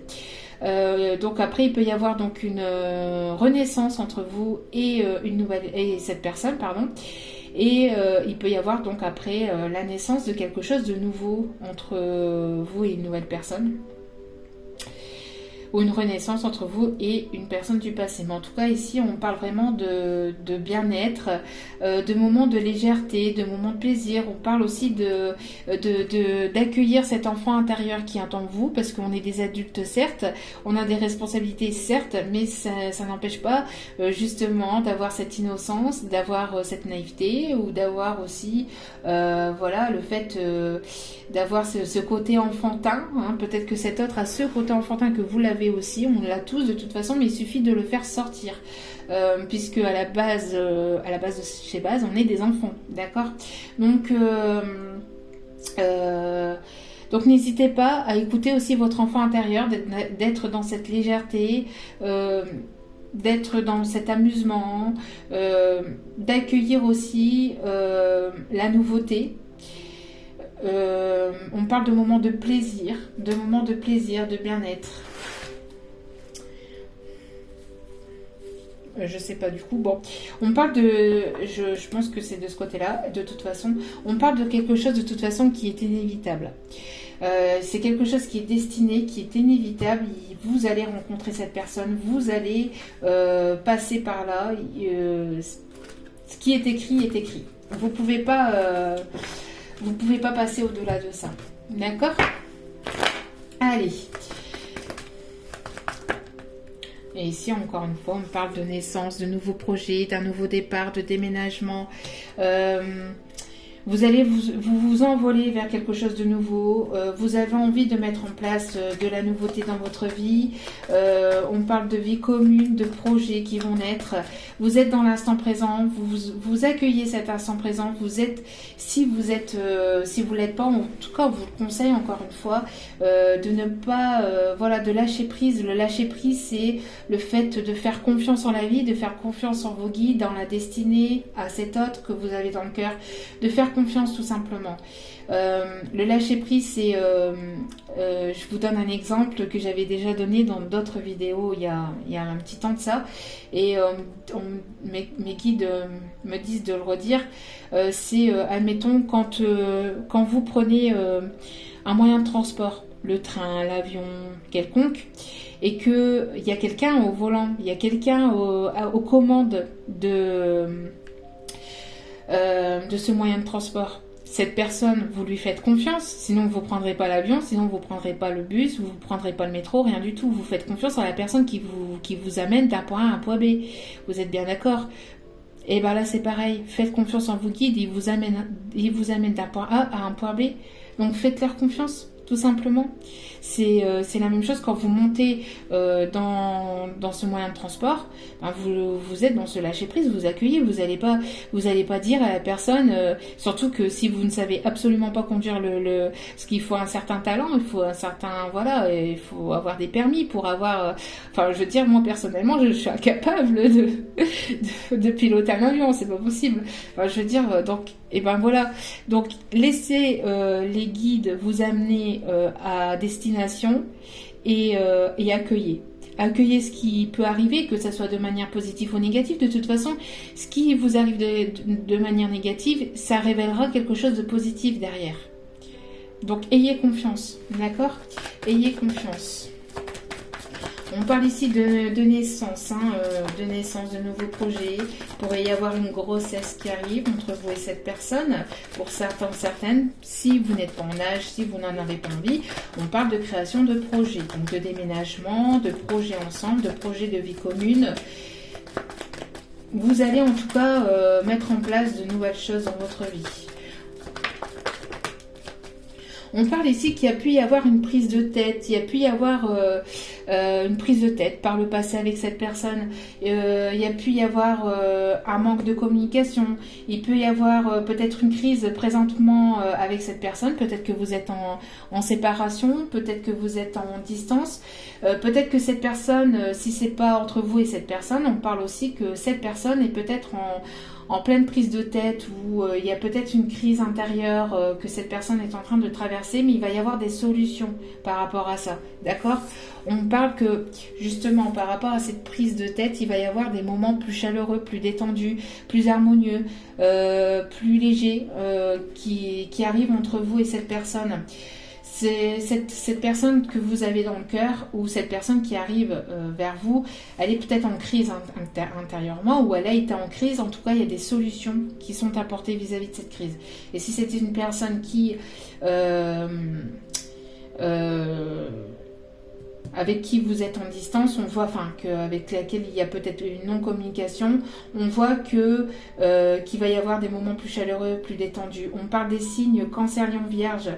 Donc après il peut y avoir donc une renaissance entre vous et cette personne, pardon. Et il peut y avoir donc après la naissance de quelque chose de nouveau entre vous et une nouvelle personne. Ou une renaissance entre vous et une personne du passé. Mais en tout cas ici on parle vraiment de bien-être, de moments de légèreté, de moments de plaisir. On parle aussi d'accueillir cet enfant intérieur qui est en vous, parce qu'on est des adultes certes, on a des responsabilités certes, mais ça n'empêche pas justement d'avoir cette innocence, d'avoir cette naïveté, ou d'avoir aussi voilà, le fait d'avoir ce côté enfantin. Hein. Peut-être que cet autre a ce côté enfantin que vous l'avez aussi, on l'a tous de toute façon, mais il suffit de le faire sortir, puisque à la base de chez base, on est des enfants, d'accord. Donc n'hésitez pas à écouter aussi votre enfant intérieur, d'être dans cette légèreté, d'être dans cet amusement, d'accueillir aussi la nouveauté. On parle de moments de plaisir, de bien-être. Je sais pas du coup. Bon, on parle de... Je pense que c'est de ce côté-là, de toute façon. On parle de quelque chose de toute façon qui est inévitable. C'est quelque chose qui est destiné, qui est inévitable. Vous allez rencontrer cette personne, vous allez passer par là. Ce qui est écrit est écrit. Vous pouvez pas passer au-delà de ça. D'accord ? Allez. Et ici, encore une fois, on parle de naissance, de nouveaux projets, d'un nouveau départ, de déménagement. Vous allez vous envoler vers quelque chose de nouveau. Vous avez envie de mettre en place de la nouveauté dans votre vie. On parle de vie commune, de projets qui vont naître. Vous êtes dans l'instant présent. Vous accueillez cet instant présent. Si vous l'êtes pas, en tout cas, on vous le conseille encore une fois de ne pas, de lâcher prise. Le lâcher prise, c'est le fait de faire confiance en la vie, de faire confiance en vos guides, dans la destinée, à cet autre que vous avez dans le cœur, de faire confiance tout simplement. Le lâcher prise, c'est, je vous donne un exemple que j'avais déjà donné dans d'autres vidéos il y a un petit temps de ça, et mes guides me disent de le redire. C'est, admettons, quand vous prenez un moyen de transport, le train, l'avion, quelconque, et qu'il y a quelqu'un au volant, il y a quelqu'un aux commandes de ce moyen de transport. Cette personne, vous lui faites confiance, sinon vous ne prendrez pas l'avion, sinon vous ne prendrez pas le bus, vous ne prendrez pas le métro, rien du tout. Vous faites confiance à la personne qui vous amène d'un point A à un point B. Vous êtes bien d'accord? Et bien là c'est pareil, faites confiance en vos guides, ils vous amènent d'un point A à un point B. Donc faites-leur confiance, tout simplement. C'est la même chose quand vous montez dans ce moyen de transport. Ben vous êtes dans ce lâcher prise, vous accueillez, vous allez pas dire à la personne, surtout que si vous ne savez absolument pas conduire parce qu'il faut un certain talent, il faut il faut avoir des permis pour avoir. Je veux dire, moi personnellement, je suis incapable de piloter un avion, c'est pas possible. Je veux dire, donc laissez les guides vous amener à destination et accueillez. Accueillez ce qui peut arriver, que ça soit de manière positive ou négative. De toute façon, ce qui vous arrive de manière négative, ça révélera quelque chose de positif derrière. Donc ayez confiance, d'accord? Ayez confiance. On parle ici de naissance, de naissance de nouveaux projets. Il pourrait y avoir une grossesse qui arrive entre vous et cette personne. Pour certains, certaines, si vous n'êtes pas en âge, si vous n'en avez pas envie, on parle de création de projets. Donc de déménagement, de projets ensemble, de projets de vie commune. Vous allez en tout cas mettre en place de nouvelles choses dans votre vie. On parle ici qu'il y a pu y avoir une prise de tête, il y a pu y avoir une prise de tête par le passé avec cette personne, il y a pu y avoir un manque de communication, il peut y avoir peut-être une crise présentement avec cette personne, peut-être que vous êtes en séparation, peut-être que vous êtes en distance, peut-être que cette personne, si c'est pas entre vous et cette personne, on parle aussi que cette personne est peut-être en pleine prise de tête ou il y a peut-être une crise intérieure que cette personne est en train de traverser, mais il va y avoir des solutions par rapport à ça, d'accord? On parle que justement par rapport à cette prise de tête, il va y avoir des moments plus chaleureux, plus détendus, plus harmonieux, plus légers qui arrivent entre vous et cette personne. C'est cette personne que vous avez dans le cœur ou cette personne qui arrive vers vous, elle est peut-être en crise intérieurement ou elle a été en crise. En tout cas, il y a des solutions qui sont apportées vis-à-vis de cette crise. Et si c'était une personne qui avec qui vous êtes en distance, on voit, avec laquelle il y a peut-être une non-communication, on voit qu'il va y avoir des moments plus chaleureux, plus détendus. On parle des signes Cancer, Lion, Vierge.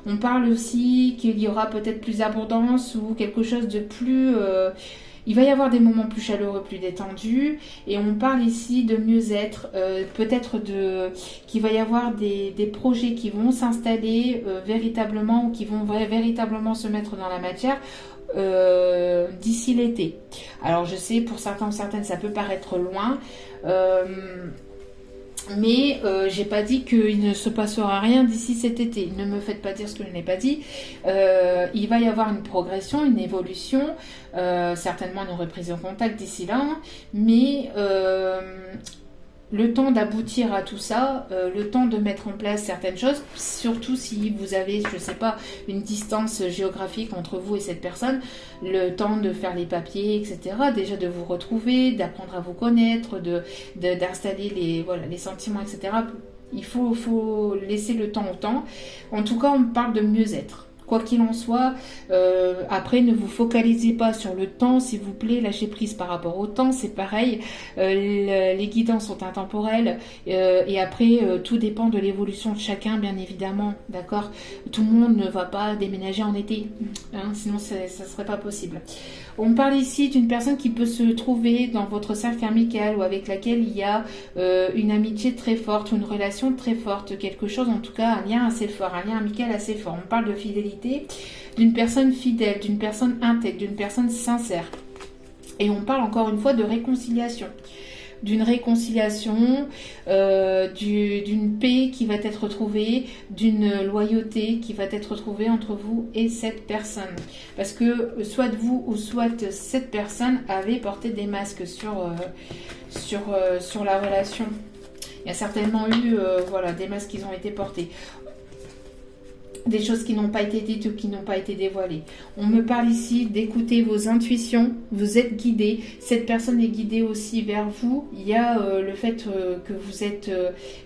On parle aussi qu'il y aura peut-être plus d'abondance ou quelque chose de plus... il va y avoir des moments plus chaleureux, plus détendus. Et on parle ici de mieux-être, peut-être qu'il va y avoir des projets qui vont s'installer véritablement ou qui vont véritablement se mettre dans la matière d'ici l'été. Alors je sais, pour certains ou certaines, ça peut paraître loin. Mais j'ai pas dit qu'il ne se passera rien d'ici cet été. Ne me faites pas dire ce que je n'ai pas dit. Il va y avoir une progression, une évolution, certainement une reprise en contact d'ici là, mais le temps d'aboutir à tout ça, le temps de mettre en place certaines choses, surtout si vous avez, je sais pas, une distance géographique entre vous et cette personne, le temps de faire les papiers, etc. Déjà de vous retrouver, d'apprendre à vous connaître, d'installer les sentiments, etc. Il faut laisser le temps au temps. En tout cas, on parle de mieux-être. Quoi qu'il en soit, après ne vous focalisez pas sur le temps, s'il vous plaît, lâchez prise par rapport au temps, c'est pareil, les guidances sont intemporelles, et après tout dépend de l'évolution de chacun, bien évidemment, d'accord. Tout le monde ne va pas déménager en été, hein, sinon ça serait pas possible. On parle ici d'une personne qui peut se trouver dans votre cercle amical ou avec laquelle il y a une amitié très forte, une relation très forte, quelque chose en tout cas, un lien assez fort, un lien amical assez fort. On parle de fidélité, d'une personne fidèle, d'une personne intègre, d'une personne sincère. Et on parle encore une fois de réconciliation. D'une réconciliation, d'une paix qui va être retrouvée, d'une loyauté qui va être retrouvée entre vous et cette personne. Parce que soit vous ou soit cette personne avait porté des masques sur la relation. Il y a certainement eu voilà, des masques qui ont été portés. Des choses qui n'ont pas été dites ou qui n'ont pas été dévoilées. On me parle ici d'écouter vos intuitions, vous êtes guidé, cette personne est guidée aussi vers vous. Il y a le fait que vous êtes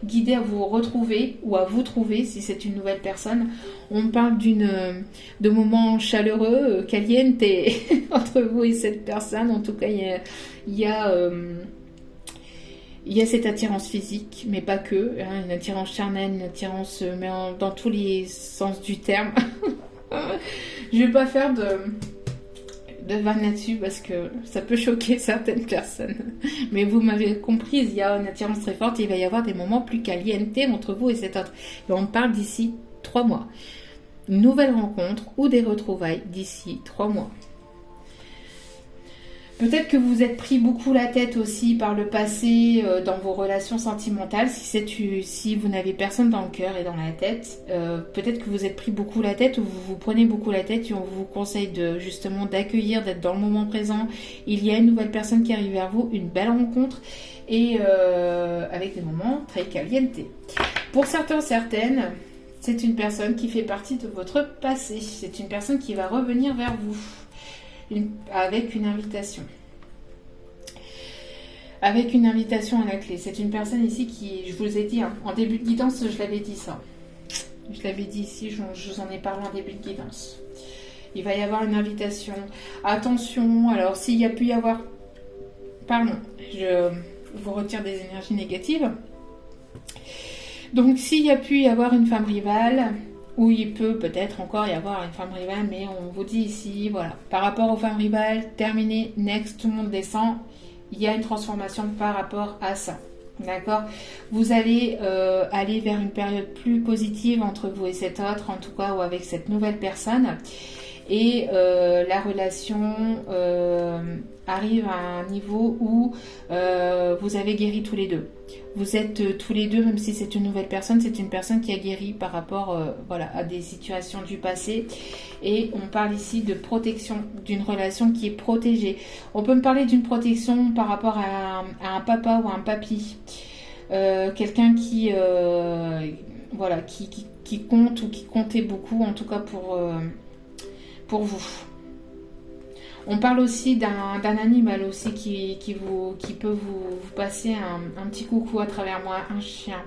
guidé à vous retrouver ou à vous trouver si c'est une nouvelle personne. On parle de moments chaleureux, caliente entre vous et cette personne. En tout cas, il y a cette attirance physique, mais pas que, hein, une attirance charnelle, une attirance dans tous les sens du terme. Je vais pas faire de vanne là-dessus parce que ça peut choquer certaines personnes. Mais vous m'avez compris, il y a une attirance très forte et il va y avoir des moments plus caliente entre vous et cet autre. Et on parle d'ici 3 mois. Une nouvelle rencontre ou des retrouvailles d'ici 3 mois. Peut-être que vous êtes pris beaucoup la tête aussi par le passé dans vos relations sentimentales. Si vous n'avez personne dans le cœur et dans la tête, peut-être que vous êtes pris beaucoup la tête ou vous vous prenez beaucoup la tête et on vous conseille justement d'accueillir, d'être dans le moment présent. Il y a une nouvelle personne qui arrive vers vous, une belle rencontre et avec des moments très caliente. Pour certains, certaines, c'est une personne qui fait partie de votre passé. C'est une personne qui va revenir vers vous. Avec une invitation. Avec une invitation à la clé. C'est une personne ici qui, je vous ai dit, hein, en début de guidance, je l'avais dit ça. Je l'avais dit ici, je vous en ai parlé en début de guidance. Il va y avoir une invitation. Attention, alors s'il y a pu y avoir... Pardon, je vous retire des énergies négatives. Donc s'il y a pu y avoir une femme rivale... où il peut peut-être encore y avoir une femme rivale, mais on vous dit ici, voilà, par rapport aux femmes rivales, terminé, next, tout le monde descend, il y a une transformation par rapport à ça, d'accord. Vous allez aller vers une période plus positive entre vous et cet autre, en tout cas, ou avec cette nouvelle personne, et la relation arrive à un niveau où vous avez guéri tous les deux. Vous êtes tous les deux, même si c'est une nouvelle personne, c'est une personne qui a guéri par rapport voilà, à des situations du passé. Et on parle ici de protection, d'une relation qui est protégée. On peut me parler d'une protection par rapport à un papa ou à un papy. Quelqu'un qui, voilà, qui compte ou qui comptait beaucoup, en tout cas pour vous. On parle aussi d'un animal aussi qui peut vous passer un petit coucou à travers moi, un chien.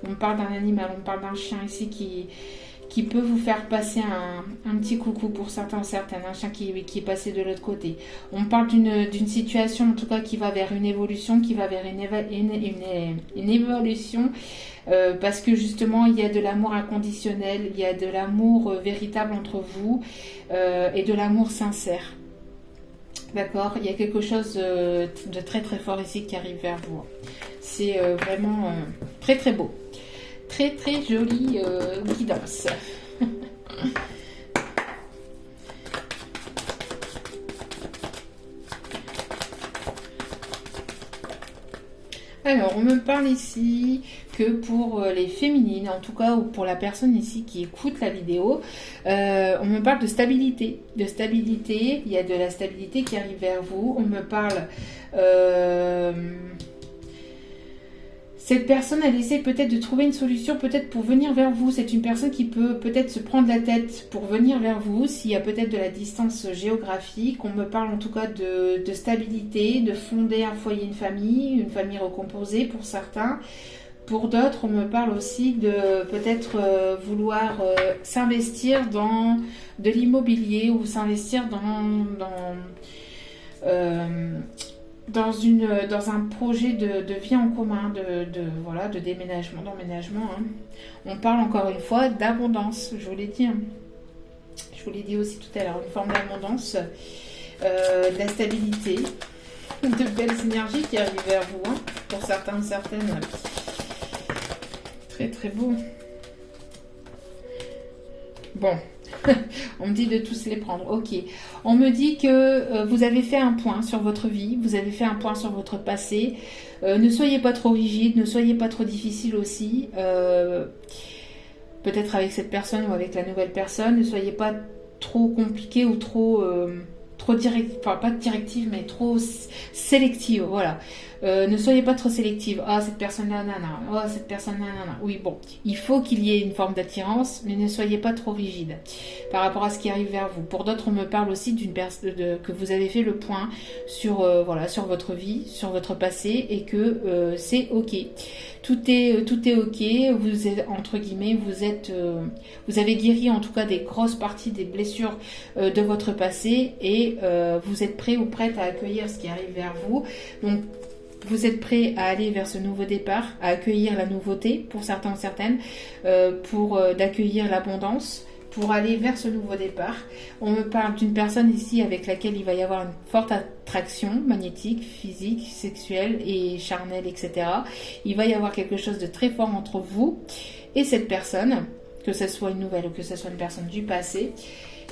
On parle d'un animal, on parle d'un chien ici qui peut vous faire passer un petit coucou pour certains, certaines, un chien qui est passé de l'autre côté. On parle d'une situation en tout cas qui va vers une évolution, qui va vers une évolution parce que justement il y a de l'amour inconditionnel, il y a de l'amour véritable entre vous et de l'amour sincère. D'accord, il y a quelque chose de très très fort ici qui arrive vers vous. C'est vraiment très très beau. Très très jolie guidance. Alors, on me parle ici que pour les féminines, en tout cas, ou pour la personne ici qui écoute la vidéo, on me parle de stabilité. De stabilité, il y a de la stabilité qui arrive vers vous. On me parle... cette personne, elle essaie peut-être de trouver une solution, peut-être pour venir vers vous. C'est une personne qui peut peut-être se prendre la tête pour venir vers vous, s'il y a peut-être de la distance géographique. On me parle en tout cas de stabilité, de fonder un foyer, une famille recomposée pour certains. Pour d'autres, on me parle aussi de peut-être vouloir s'investir dans de l'immobilier ou s'investir dans un projet de vie en commun, voilà, de déménagement, d'emménagement. Hein. On parle encore une fois d'abondance, je vous l'ai dit. Hein. Je vous l'ai dit aussi tout à l'heure, une forme d'abondance, de la stabilité, de belles énergies qui arrivent vers vous, hein, pour certains, certaines. Très très beau. Bon, on me dit de tous les prendre. Ok. On me dit que vous avez fait un point sur votre vie, vous avez fait un point sur votre passé. Ne soyez pas trop rigide, ne soyez pas trop difficile aussi. Peut-être avec cette personne ou avec la nouvelle personne, ne soyez pas trop compliqué ou trop direct, enfin pas directive, mais trop sélective. Voilà. Ne soyez pas trop sélective. Ah, cette personne-là, nana. Oh, cette personne-là, nana. Oui, bon. Il faut qu'il y ait une forme d'attirance, mais ne soyez pas trop rigide par rapport à ce qui arrive vers vous. Pour d'autres, on me parle aussi d'une personne que vous avez fait le point sur, voilà, sur votre vie, sur votre passé, et que c'est ok. Tout est ok. Vous êtes, entre guillemets, vous avez guéri en tout cas des grosses parties des blessures de votre passé, et vous êtes prêt ou prête à accueillir ce qui arrive vers vous. Donc, vous êtes prêt à aller vers ce nouveau départ, à accueillir la nouveauté pour certains ou certaines, d'accueillir l'abondance, pour aller vers ce nouveau départ. On me parle d'une personne ici avec laquelle il va y avoir une forte attraction magnétique, physique, sexuelle et charnelle, etc. Il va y avoir quelque chose de très fort entre vous et cette personne, que ce soit une nouvelle ou que ce soit une personne du passé.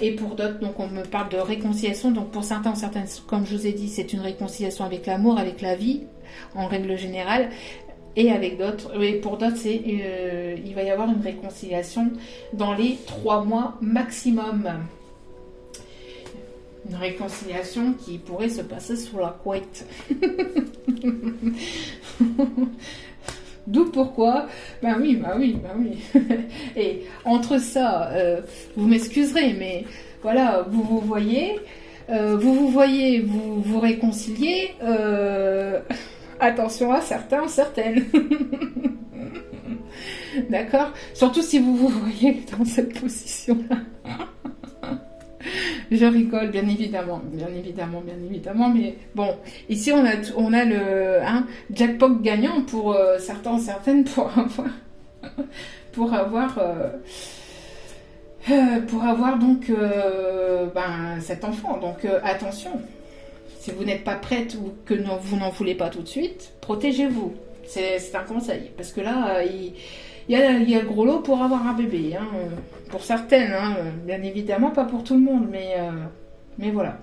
Et pour d'autres, donc on me parle de réconciliation. Donc pour certains ou certaines, comme je vous ai dit, c'est une réconciliation avec l'amour, avec la vie, en règle générale. Et avec d'autres, et pour d'autres, il va y avoir une réconciliation dans les 3 mois maximum. Une réconciliation qui pourrait se passer sous la couette. D'où pourquoi, ben oui. Et entre ça, vous m'excuserez, mais voilà, vous voyez, vous réconciliez, attention à certains, certaines. D'accord? Surtout si vous vous voyez dans cette position-là. Je rigole, bien évidemment, mais bon, ici on a le jackpot gagnant pour certains, certaines, pour avoir donc cet enfant. Donc attention, si vous n'êtes pas prête ou que vous n'en voulez pas tout de suite, protégez-vous. C'est un conseil, parce que là, il y a le gros lot pour avoir un bébé, hein, pour certaines, hein, bien évidemment, pas pour tout le monde, mais voilà.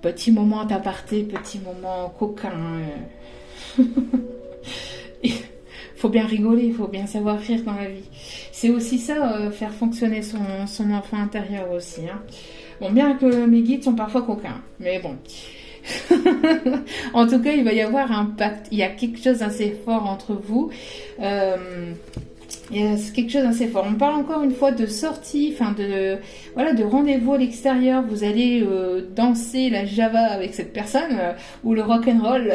Petit moment aparté, petit moment coquin. Il faut bien rigoler, il faut bien savoir rire dans la vie. C'est aussi ça, faire fonctionner son enfant intérieur aussi. Hein. Bon, bien que mes guides sont parfois coquins, mais bon. En tout cas, il va y avoir un pacte. Il y a quelque chose d'assez fort entre vous. Il y a quelque chose d'assez fort. On parle encore une fois de sortie, de rendez-vous à l'extérieur. Vous allez danser la Java avec cette personne ou le rock'n'roll.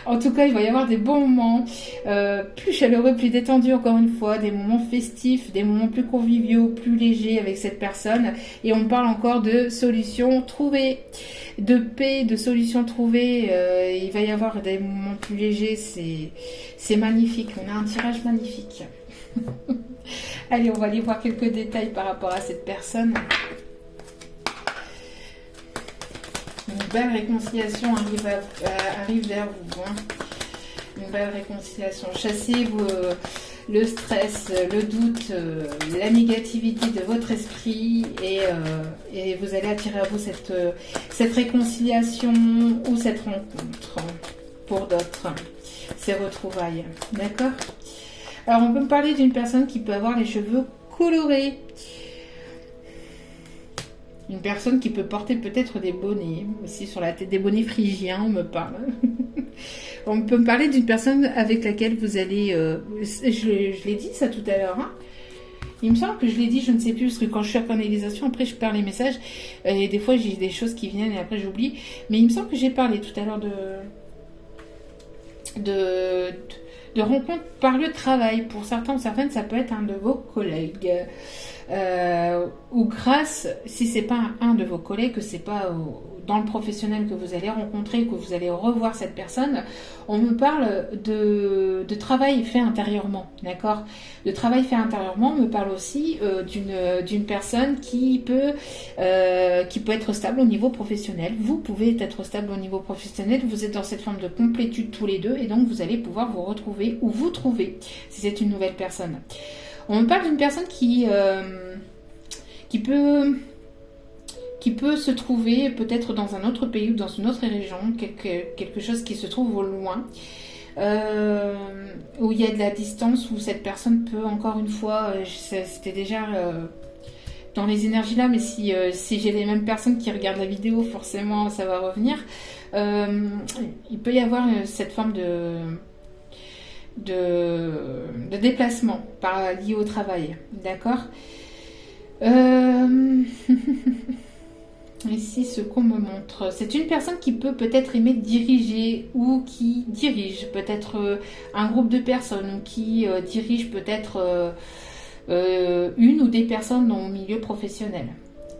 En tout cas, il va y avoir des bons moments, plus chaleureux, plus détendus encore une fois, des moments festifs, des moments plus conviviaux, plus légers avec cette personne. Et on parle encore de solutions trouvées, de paix, de solutions trouvées. Il va y avoir des moments plus légers. C'est magnifique. On a un tirage magnifique. Allez, on va aller voir quelques détails par rapport à cette personne. Une belle réconciliation arrive vers vous. Hein. Une belle réconciliation. Chassez le stress, le doute, la négativité de votre esprit et vous allez attirer à vous cette réconciliation ou cette rencontre. Pour d'autres, ces retrouvailles. D'accord ? Alors, on peut me parler d'une personne qui peut avoir les cheveux colorés. Une personne qui peut porter peut-être des bonnets, aussi sur la tête, des bonnets phrygiens, on me parle. On peut me parler d'une personne avec laquelle vous allez... je l'ai dit ça tout à l'heure, hein. Il me semble que je l'ai dit, je ne sais plus, parce que quand je suis en canalisation, après je perds les messages, et des fois j'ai des choses qui viennent et après j'oublie. Mais il me semble que j'ai parlé tout à l'heure de rencontres par le travail. Pour certains ou certaines, ça peut être un de vos collègues. Ou grâce, si c'est pas un de vos collègues, que c'est pas dans le professionnel que vous allez rencontrer, que vous allez revoir cette personne, on me parle de travail fait intérieurement, d'accord? De travail fait intérieurement, on me parle aussi d'une personne qui peut être stable au niveau professionnel. Vous pouvez être stable au niveau professionnel, vous êtes dans cette forme de complétude tous les deux, et donc vous allez pouvoir vous retrouver ou vous trouver si c'est une nouvelle personne. On me parle d'une personne qui peut se trouver peut-être dans un autre pays ou dans une autre région, quelque chose qui se trouve au loin, où il y a de la distance, où cette personne peut, encore une fois, c'était déjà dans les énergies là, mais si j'ai les mêmes personnes qui regardent la vidéo, forcément ça va revenir. Il peut y avoir cette forme de déplacement lié au travail, d'accord? Ici, ce qu'on me montre, c'est une personne qui peut peut-être aimer diriger ou qui dirige peut-être un groupe de personnes ou qui dirige peut-être une ou des personnes dans le milieu professionnel.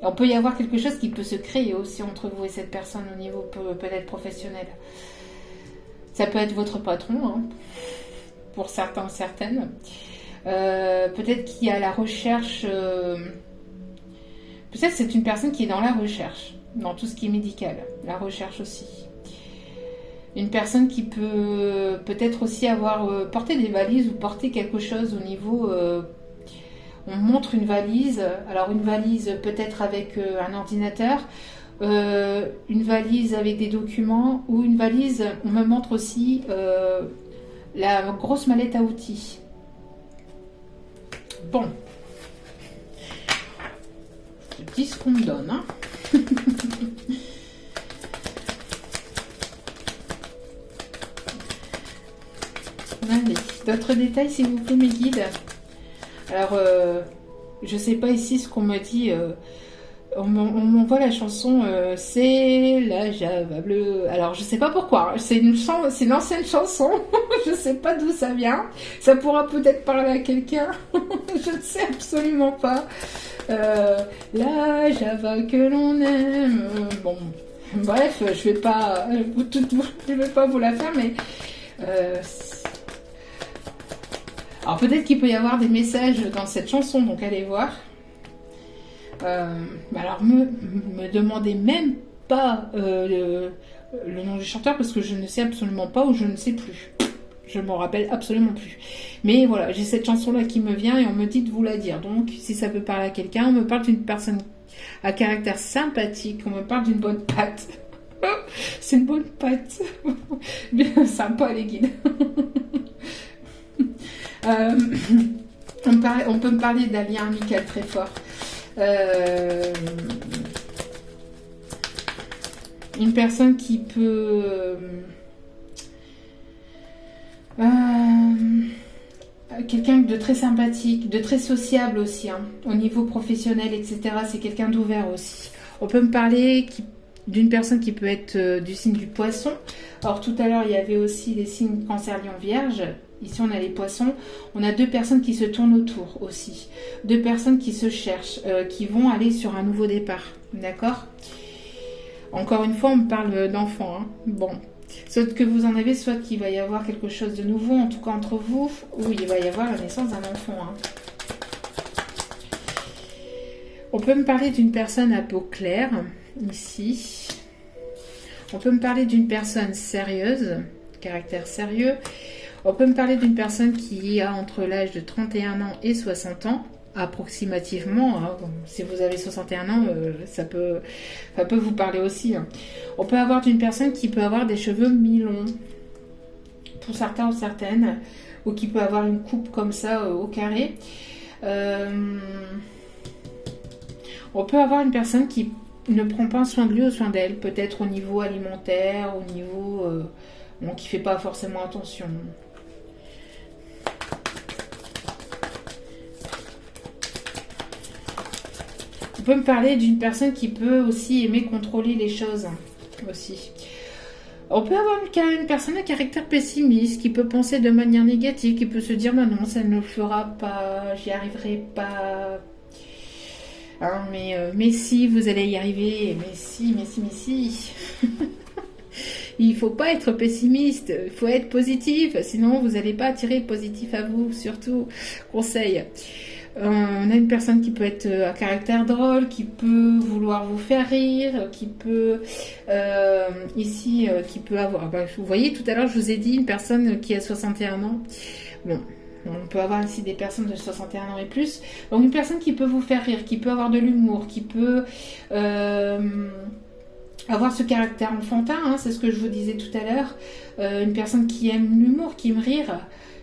On peut y avoir quelque chose qui peut se créer aussi entre vous et cette personne au niveau peut-être professionnel. Ça peut être votre patron, hein, pour certains, certaines. Peut-être qu'il y a la recherche... Peut-être que c'est une personne qui est dans la recherche, dans tout ce qui est médical, la recherche aussi. Une personne qui peut peut-être aussi avoir porté des valises ou porter quelque chose au niveau... on montre une valise, alors une valise peut-être avec un ordinateur, une valise avec des documents ou une valise, on me montre aussi la grosse mallette à outils. Bon. Je te dis ce qu'on me donne, hein. Allez, d'autres détails s'il vous plaît mes guides. Alors, je sais pas ici ce qu'on me dit. On m'envoie la chanson C'est la Java bleue. Alors, je sais pas pourquoi. C'est une ancienne chanson. Je sais pas d'où ça vient. Ça pourra peut-être parler à quelqu'un. Je ne sais absolument pas. La Java que l'on aime. Bon, bref, je vais pas vous la faire, mais alors peut-être qu'il peut y avoir des messages dans cette chanson, donc allez voir. Alors me demandez même pas le nom du chanteur parce que je ne sais absolument pas ou je ne sais plus. Je m'en rappelle absolument plus. Mais voilà, j'ai cette chanson-là qui me vient et on me dit de vous la dire. Donc si ça peut parler à quelqu'un, on me parle d'une personne à caractère sympathique, on me parle d'une bonne patte. C'est une bonne patte. Bien sympa les guides. On peut me parler d'un lien amical très fort. Une personne qui peut... quelqu'un de très sympathique, de très sociable aussi, hein, au niveau professionnel, etc. C'est quelqu'un d'ouvert aussi. On peut me parler d'une personne qui peut être du signe du poisson. Alors tout à l'heure, il y avait aussi les signes Cancer, Lion, Vierge. Ici, on a les poissons. On a deux personnes qui se tournent autour aussi. Deux personnes qui se cherchent, qui vont aller sur un nouveau départ. D'accord ? Encore une fois, on me parle d'enfants. Hein. Bon. Soit que vous en avez, soit qu'il va y avoir quelque chose de nouveau, en tout cas entre vous, ou il va y avoir la naissance d'un enfant. Hein. On peut me parler d'une personne à peau claire, ici. On peut me parler d'une personne sérieuse, caractère sérieux. On peut me parler d'une personne qui a entre l'âge de 31 ans et 60 ans, approximativement. Hein. Si vous avez 61 ans, ça peut vous parler aussi. Hein. On peut avoir d'une personne qui peut avoir des cheveux mi-longs, pour certains ou certaines, ou qui peut avoir une coupe comme ça au carré. On peut avoir une personne qui ne prend pas soin de lui ou soin d'elle, peut-être au niveau alimentaire, au niveau... qui ne fait pas forcément attention. On peut me parler d'une personne qui peut aussi aimer contrôler les choses. Aussi. On peut avoir une personne à caractère pessimiste qui peut penser de manière négative, qui peut se dire non, non, ça ne le fera pas, j'y arriverai pas. Hein, mais si, vous allez y arriver, mais si. Il faut pas être pessimiste, il faut être positif, sinon vous n'allez pas attirer positif à vous, surtout, conseil. On a une personne qui peut être à caractère drôle, qui peut vouloir vous faire rire, qui peut qui peut avoir. Vous voyez, tout à l'heure, je vous ai dit une personne qui a 61 ans. Bon, on peut avoir aussi des personnes de 61 ans et plus. Donc une personne qui peut vous faire rire, qui peut avoir de l'humour, qui peut avoir ce caractère enfantin, hein, c'est ce que je vous disais tout à l'heure. Une personne qui aime l'humour, qui aime rire.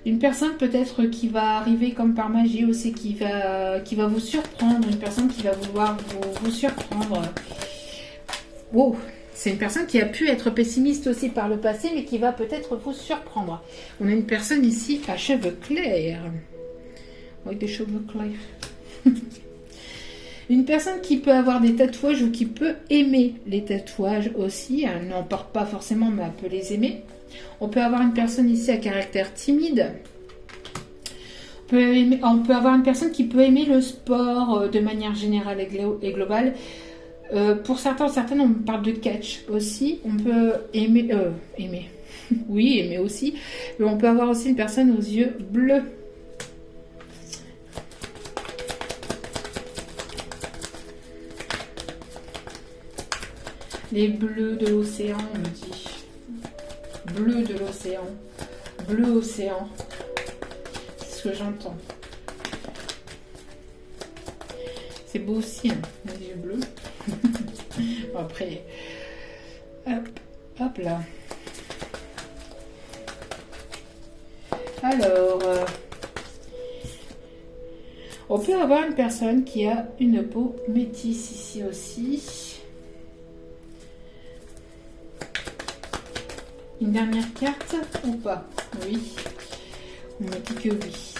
Une personne peut-être qui va arriver comme par magie aussi, qui va vous surprendre. Une personne qui va vouloir vous surprendre. Wow, c'est une personne qui a pu être pessimiste aussi par le passé, mais qui va peut-être vous surprendre. On a une personne ici à cheveux clairs. Avec des cheveux clairs. Une personne qui peut avoir des tatouages ou qui peut aimer les tatouages aussi. Elle n'en porte pas forcément, mais elle peut les aimer. On peut avoir une personne ici à caractère timide. On peut avoir une personne qui peut aimer le sport de manière générale et globale. Pour certaines, on parle de catch aussi. On peut aimer. Oui, aimer aussi. Mais on peut avoir aussi une personne aux yeux bleus. Les bleus de l'océan, on me dit. Bleu de l'océan. Bleu océan. C'est ce que j'entends. C'est beau aussi, hein, les yeux bleus. Bon, après, hop là. Alors, on peut avoir une personne qui a une peau métisse ici aussi. Une dernière carte ou pas? Oui. On me dit que oui.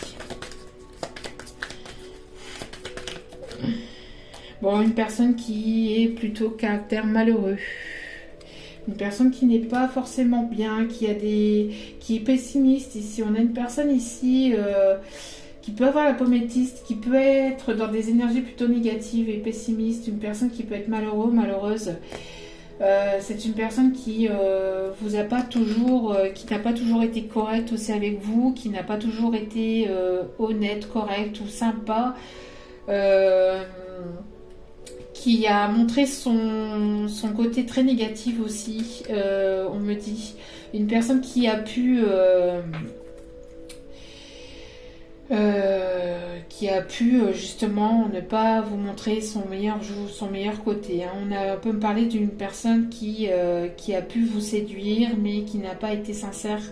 Bon, une personne qui est plutôt caractère malheureux. Une personne qui n'est pas forcément bien, qui est pessimiste ici. On a une personne ici qui peut avoir la peau métisse, qui peut être dans des énergies plutôt négatives et pessimistes. Une personne qui peut être malheureux, malheureuse. C'est une personne qui vous a pas toujours, qui n'a pas toujours été correcte aussi avec vous, qui n'a pas toujours été honnête, correcte ou sympa, qui a montré son côté très négatif aussi. On me dit une personne qui a pu justement ne pas vous montrer son meilleur côté. Hein. On peut me parler d'une personne qui a pu vous séduire, mais qui n'a pas été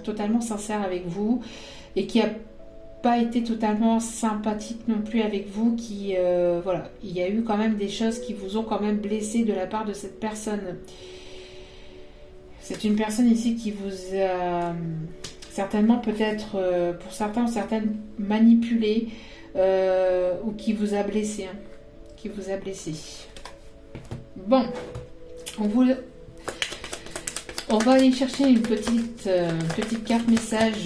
totalement sincère avec vous, et qui a pas été totalement sympathique non plus avec vous, voilà, il y a eu quand même des choses qui vous ont quand même blessé de la part de cette personne. C'est une personne ici qui vous a certainement peut-être, pour certains ou certaines, manipulé, ou qui vous a blessé. Hein, qui vous a blessé. Bon, on va aller chercher une petite carte message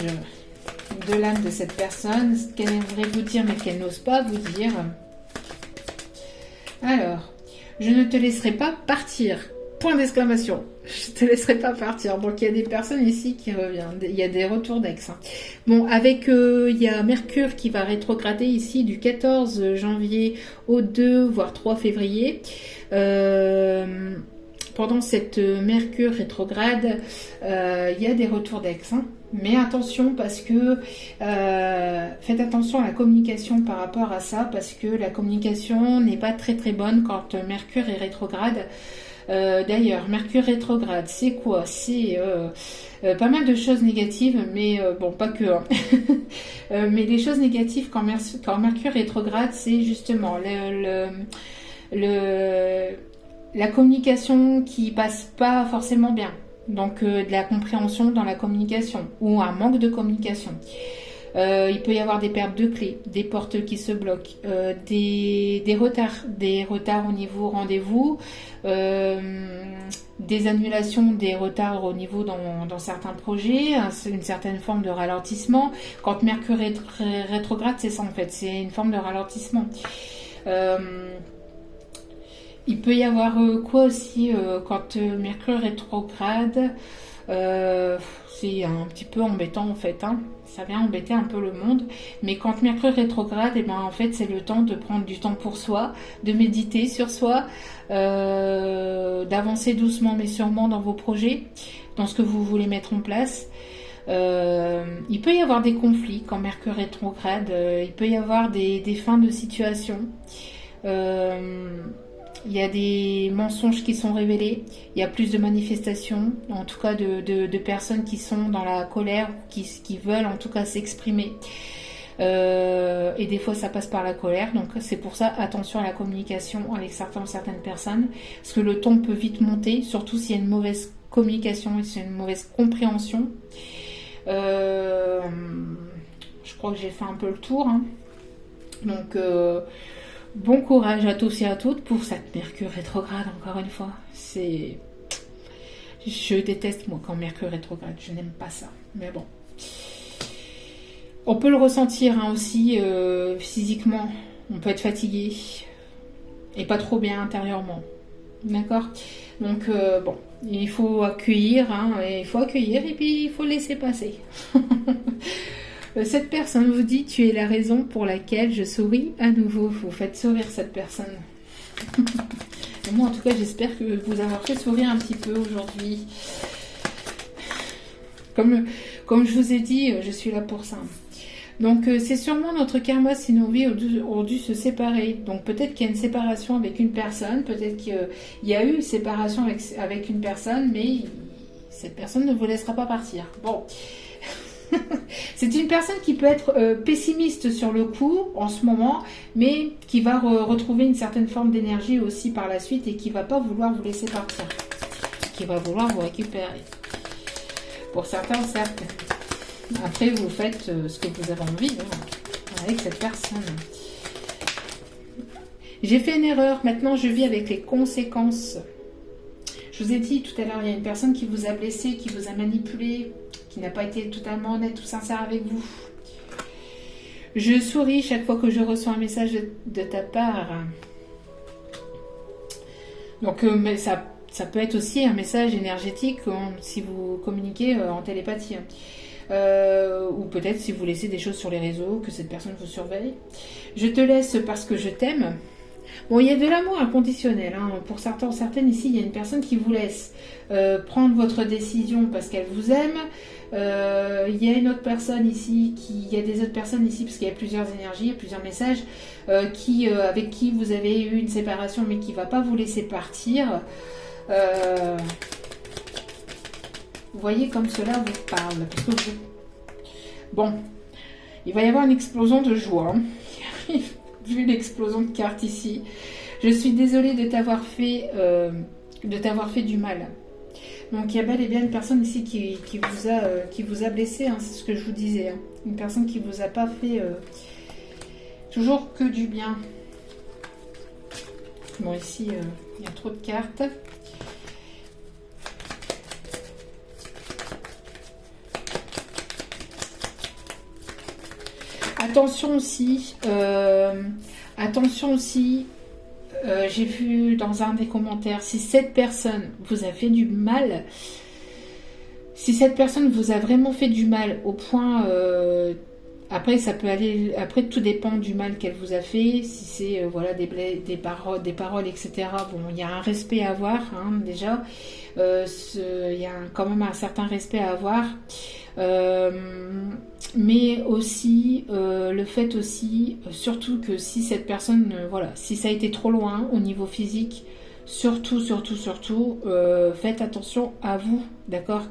de l'âme de cette personne, ce qu'elle aimerait vous dire mais qu'elle n'ose pas vous dire. Alors, je ne te laisserai pas partir. Point d'exclamation. Je te laisserai pas partir. Donc il y a des personnes ici qui reviennent. Il y a des retours d'ex. Hein. Bon, il y a Mercure qui va rétrograder ici du 14 janvier au 2 voire 3 février. Pendant cette Mercure rétrograde, il y a des retours d'ex. Hein. Mais attention, parce que faites attention à la communication par rapport à ça, parce que la communication n'est pas très très bonne quand Mercure est rétrograde. D'ailleurs, Mercure rétrograde, c'est quoi? C'est pas mal de choses négatives, mais bon, pas que. Hein. Mais les choses négatives quand Mercure rétrograde, c'est justement la communication qui passe pas forcément bien. Donc de la compréhension dans la communication, ou un manque de communication. Il peut y avoir des pertes de clés, des portes qui se bloquent, des retards au niveau rendez-vous, des annulations, des retards au niveau dans certains projets, une certaine forme de ralentissement. Quand Mercure est rétrograde, c'est ça en fait, c'est une forme de ralentissement. Il peut y avoir quoi aussi quand Mercure rétrograde, c'est un petit peu embêtant en fait, hein. Ça vient embêter un peu le monde, mais quand Mercure rétrograde, et ben en fait c'est le temps de prendre du temps pour soi, de méditer sur soi, d'avancer doucement mais sûrement dans vos projets, dans ce que vous voulez mettre en place. Il peut y avoir des conflits quand Mercure rétrograde, il peut y avoir des fins de situation. Il y a des mensonges qui sont révélés, il y a plus de manifestations, en tout cas de personnes qui sont dans la colère, qui veulent en tout cas s'exprimer. Et des fois ça passe par la colère, donc c'est pour ça attention à la communication avec certaines personnes, parce que le ton peut vite monter, surtout s'il y a une mauvaise communication et s'il y a une mauvaise compréhension. Je crois que j'ai fait un peu le tour, hein. Donc bon courage à tous et à toutes pour cette Mercure rétrograde, encore une fois. Je déteste moi quand Mercure rétrograde, je n'aime pas ça, mais bon. On peut le ressentir hein, aussi physiquement, on peut être fatigué et pas trop bien intérieurement, d'accord. Donc bon, il faut accueillir, hein, et puis il faut laisser passer. Cette personne vous dit, tu es la raison pour laquelle je souris à nouveau. Vous faites sourire cette personne. Et moi en tout cas j'espère que vous avoir fait sourire un petit peu aujourd'hui. Comme je vous ai dit, je suis là pour ça. Donc c'est sûrement notre karma si nos vies ont dû se séparer. Donc peut-être qu'il y a une séparation avec une personne, peut-être qu'il y a eu une séparation avec une personne, mais cette personne ne vous laissera pas partir. Bon. C'est une personne qui peut être pessimiste sur le coup en ce moment, mais qui va retrouver une certaine forme d'énergie aussi par la suite et qui va pas vouloir vous laisser partir, qui va vouloir vous récupérer. Pour certains, certes. Après, vous faites ce que vous avez envie hein, avec cette personne. J'ai fait une erreur. Maintenant, je vis avec les conséquences. Je vous ai dit tout à l'heure, il y a une personne qui vous a blessé, qui vous a manipulé, qui n'a pas été totalement honnête ou sincère avec vous. Je souris chaque fois que je reçois un message de ta part. Donc, mais ça peut être aussi un message énergétique si vous communiquez en télépathie. Ou peut-être si vous laissez des choses sur les réseaux, que cette personne vous surveille. Je te laisse parce que je t'aime. Bon, il y a de l'amour inconditionnel. Hein. Pour certaines ici, il y a une personne qui vous laisse prendre votre décision parce qu'elle vous aime. Il y a une autre personne ici, il y a des autres personnes ici, parce qu'il y a plusieurs énergies, il y a plusieurs messages, avec qui vous avez eu une séparation, mais qui ne va pas vous laisser partir. Vous voyez comme cela vous parle. Parce que bon, il va y avoir une explosion de joie. Vu l'explosion de cartes ici, je suis désolée de t'avoir fait du mal. Donc il y a bel et bien une personne ici qui vous a blessé, hein, c'est ce que je vous disais. Hein. Une personne qui vous a pas fait toujours que du bien. Bon ici il y a trop de cartes. Attention aussi, j'ai vu dans un des commentaires, si cette personne vous a fait du mal, si cette personne vous a vraiment fait du mal au point, après ça peut aller, après tout dépend du mal qu'elle vous a fait, si c'est voilà des paroles, etc. Bon, il y a un respect à avoir hein, déjà, il y a quand même un certain respect à avoir. Mais aussi le fait aussi surtout que si cette personne voilà, si ça a été trop loin au niveau physique, surtout faites attention à vous, d'accord.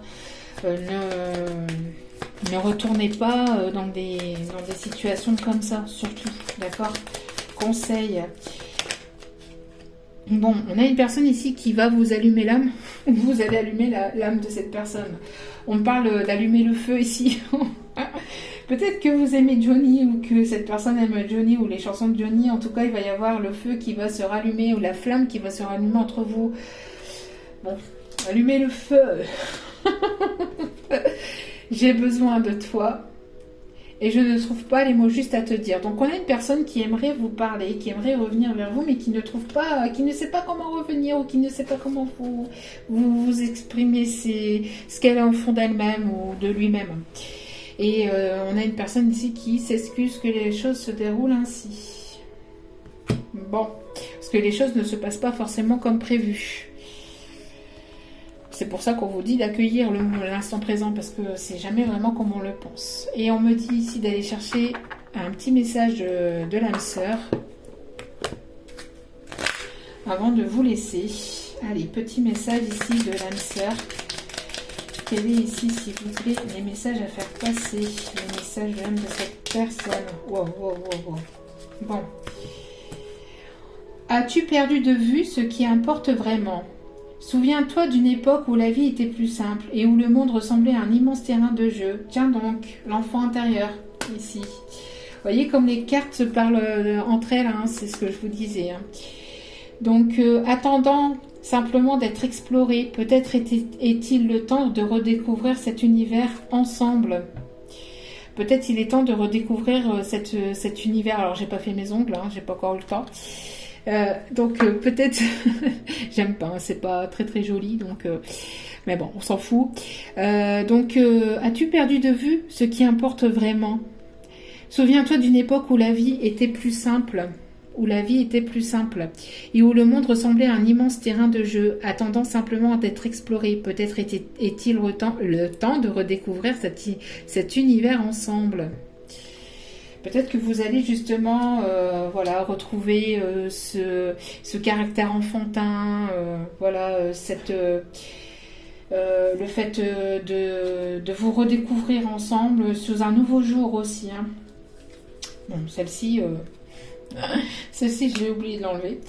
Ne retournez pas dans des situations comme ça, surtout, d'accord. Conseil. Bon, on a une personne ici qui va vous allumer l'âme. Vous allez allumer l'âme de cette personne. On parle d'allumer le feu ici. Peut-être que vous aimez Johnny ou que cette personne aime Johnny ou les chansons de Johnny. En tout cas, il va y avoir le feu qui va se rallumer ou la flamme qui va se rallumer entre vous. Bon, allumez le feu. J'ai besoin de toi. Et je ne trouve pas les mots justes à te dire. Donc on a une personne qui aimerait vous parler, qui aimerait revenir vers vous, mais qui ne trouve pas, qui ne sait pas comment revenir ou qui ne sait pas comment vous exprimer ce qu'elle a au fond d'elle-même ou de lui-même. Et on a une personne ici qui s'excuse que les choses se déroulent ainsi. Bon, parce que les choses ne se passent pas forcément comme prévu. C'est pour ça qu'on vous dit d'accueillir l'instant présent, parce que c'est jamais vraiment comme on le pense. Et on me dit ici d'aller chercher un petit message de l'âme sœur avant de vous laisser. Allez, petit message ici de l'âme sœur. Quel est ici, s'il vous plaît, les messages à faire passer, les messages de l'âme de cette personne. Wow. Bon. As-tu perdu de vue ce qui importe vraiment ? Souviens-toi d'une époque où la vie était plus simple et où le monde ressemblait à un immense terrain de jeu. Tiens donc, l'enfant intérieur, ici. Vous voyez comme les cartes se parlent entre elles, hein, c'est ce que je vous disais. Hein. Donc, attendant simplement d'être exploré, peut-être est-il le temps de redécouvrir cet univers ensemble. Peut-être il est temps de redécouvrir cet univers. Alors, j'ai pas fait mes ongles, hein, j'ai pas encore eu le temps. Donc peut-être, j'aime pas, hein, c'est pas très très joli, donc mais bon, on s'en fout. Donc, as-tu perdu de vue ce qui importe vraiment ? Souviens-toi d'une époque où la vie était plus simple, et où le monde ressemblait à un immense terrain de jeu, attendant simplement d'être exploré. Peut-être est-il le temps de redécouvrir cet univers ensemble. Peut-être que vous allez justement retrouver ce caractère enfantin, le fait de vous redécouvrir ensemble sous un nouveau jour aussi. Hein. Bon, celle-ci, j'ai oublié de l'enlever.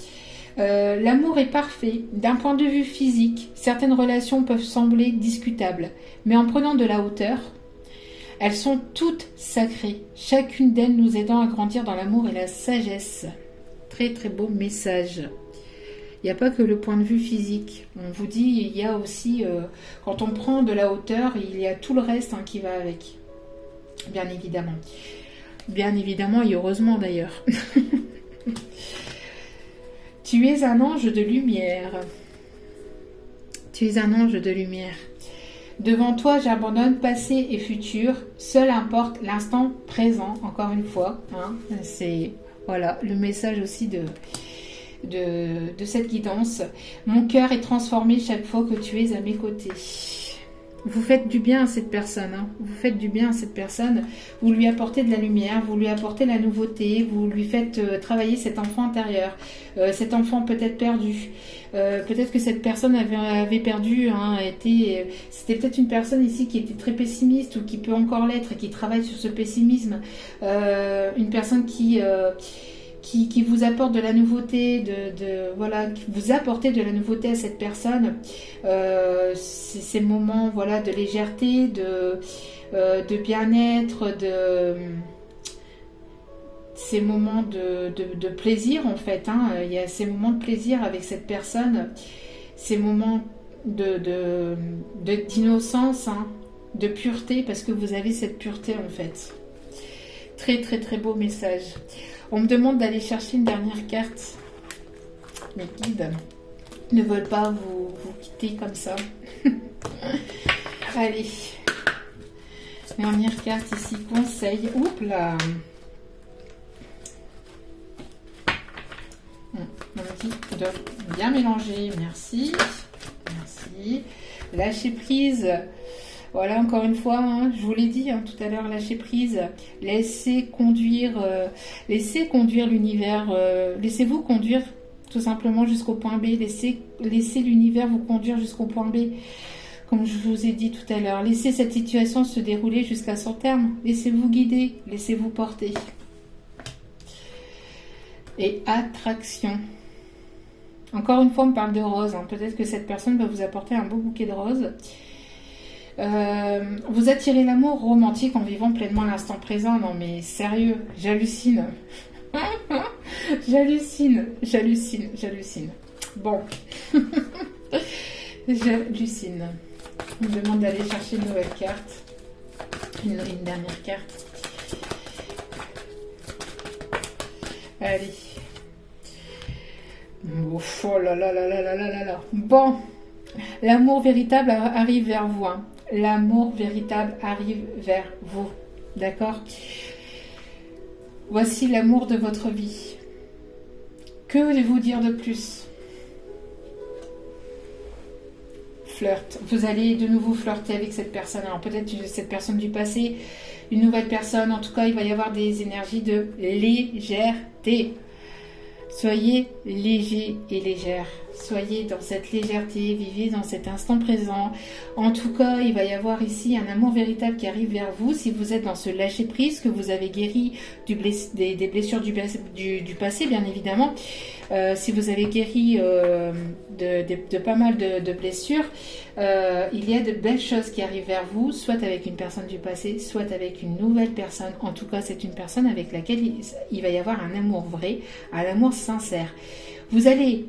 L'amour est parfait. D'un point de vue physique, certaines relations peuvent sembler discutables, mais en prenant de la hauteur, elles sont toutes sacrées, chacune d'elles nous aidant à grandir dans l'amour et la sagesse. Très très beau message. Il n'y a pas que le point de vue physique. On vous dit, il y a aussi, quand on prend de la hauteur, il y a tout le reste qui va avec. Bien évidemment. Bien évidemment et heureusement d'ailleurs. Tu es un ange de lumière. Tu es un ange de lumière. Devant toi, j'abandonne passé et futur. Seul importe l'instant présent, encore une fois. Hein. C'est le message aussi de cette guidance. Mon cœur est transformé chaque fois que tu es à mes côtés. Vous faites du bien à cette personne. Hein. Vous faites du bien à cette personne. Vous lui apportez de la lumière, vous lui apportez la nouveauté, vous lui faites travailler cet enfant intérieur, cet enfant peut-être perdu. Peut-être que cette personne avait perdu, c'était peut-être une personne ici qui était très pessimiste ou qui peut encore l'être et qui travaille sur ce pessimisme. Une personne qui vous apporte de la nouveauté, qui vous apportez de la nouveauté à cette personne. Ces moments de légèreté, de bien-être, ces moments de plaisir en fait. Hein. Il y a ces moments de plaisir avec cette personne, ces moments d'innocence, de pureté, parce que vous avez cette pureté en fait. Très très très beau message. On me demande d'aller chercher une dernière carte. Mes guides ne veulent pas vous quitter comme ça. Allez. Dernière carte ici, conseil. Oups là. On me dit de bien mélanger. Merci. Merci. Lâcher prise. Voilà, encore une fois, je vous l'ai dit tout à l'heure, lâcher prise, laissez conduire l'univers, laissez-vous conduire tout simplement jusqu'au point B, laissez l'univers vous conduire jusqu'au point B, comme je vous ai dit tout à l'heure, laissez cette situation se dérouler jusqu'à son terme, laissez-vous guider, laissez-vous porter. Et attraction. Encore une fois, on me parle de roses, peut-être que cette personne va vous apporter un beau bouquet de roses. Vous attirez l'amour romantique en vivant pleinement l'instant présent. Non mais sérieux, j'hallucine. J'hallucine. Bon. J'hallucine. On me demande d'aller chercher une nouvelle carte. Une dernière carte. Allez. Oh là là là là là là là. Bon. L'amour véritable arrive vers vous. Hein. L'amour véritable arrive vers vous. D'accord ? Voici l'amour de votre vie. Que vous dire de plus ? Flirt. Vous allez de nouveau flirter avec cette personne. Alors peut-être cette personne du passé, une nouvelle personne. En tout cas, il va y avoir des énergies de légèreté. Soyez léger et légère. Soyez dans cette légèreté, vivez dans cet instant présent. En tout cas, il va y avoir ici un amour véritable qui arrive vers vous. Si vous êtes dans ce lâcher-prise, que vous avez guéri des blessures du passé, bien évidemment. Si vous avez guéri de pas mal de blessures, il y a de belles choses qui arrivent vers vous, soit avec une personne du passé, soit avec une nouvelle personne. En tout cas, c'est une personne avec laquelle il va y avoir un amour vrai, un amour sincère. Vous allez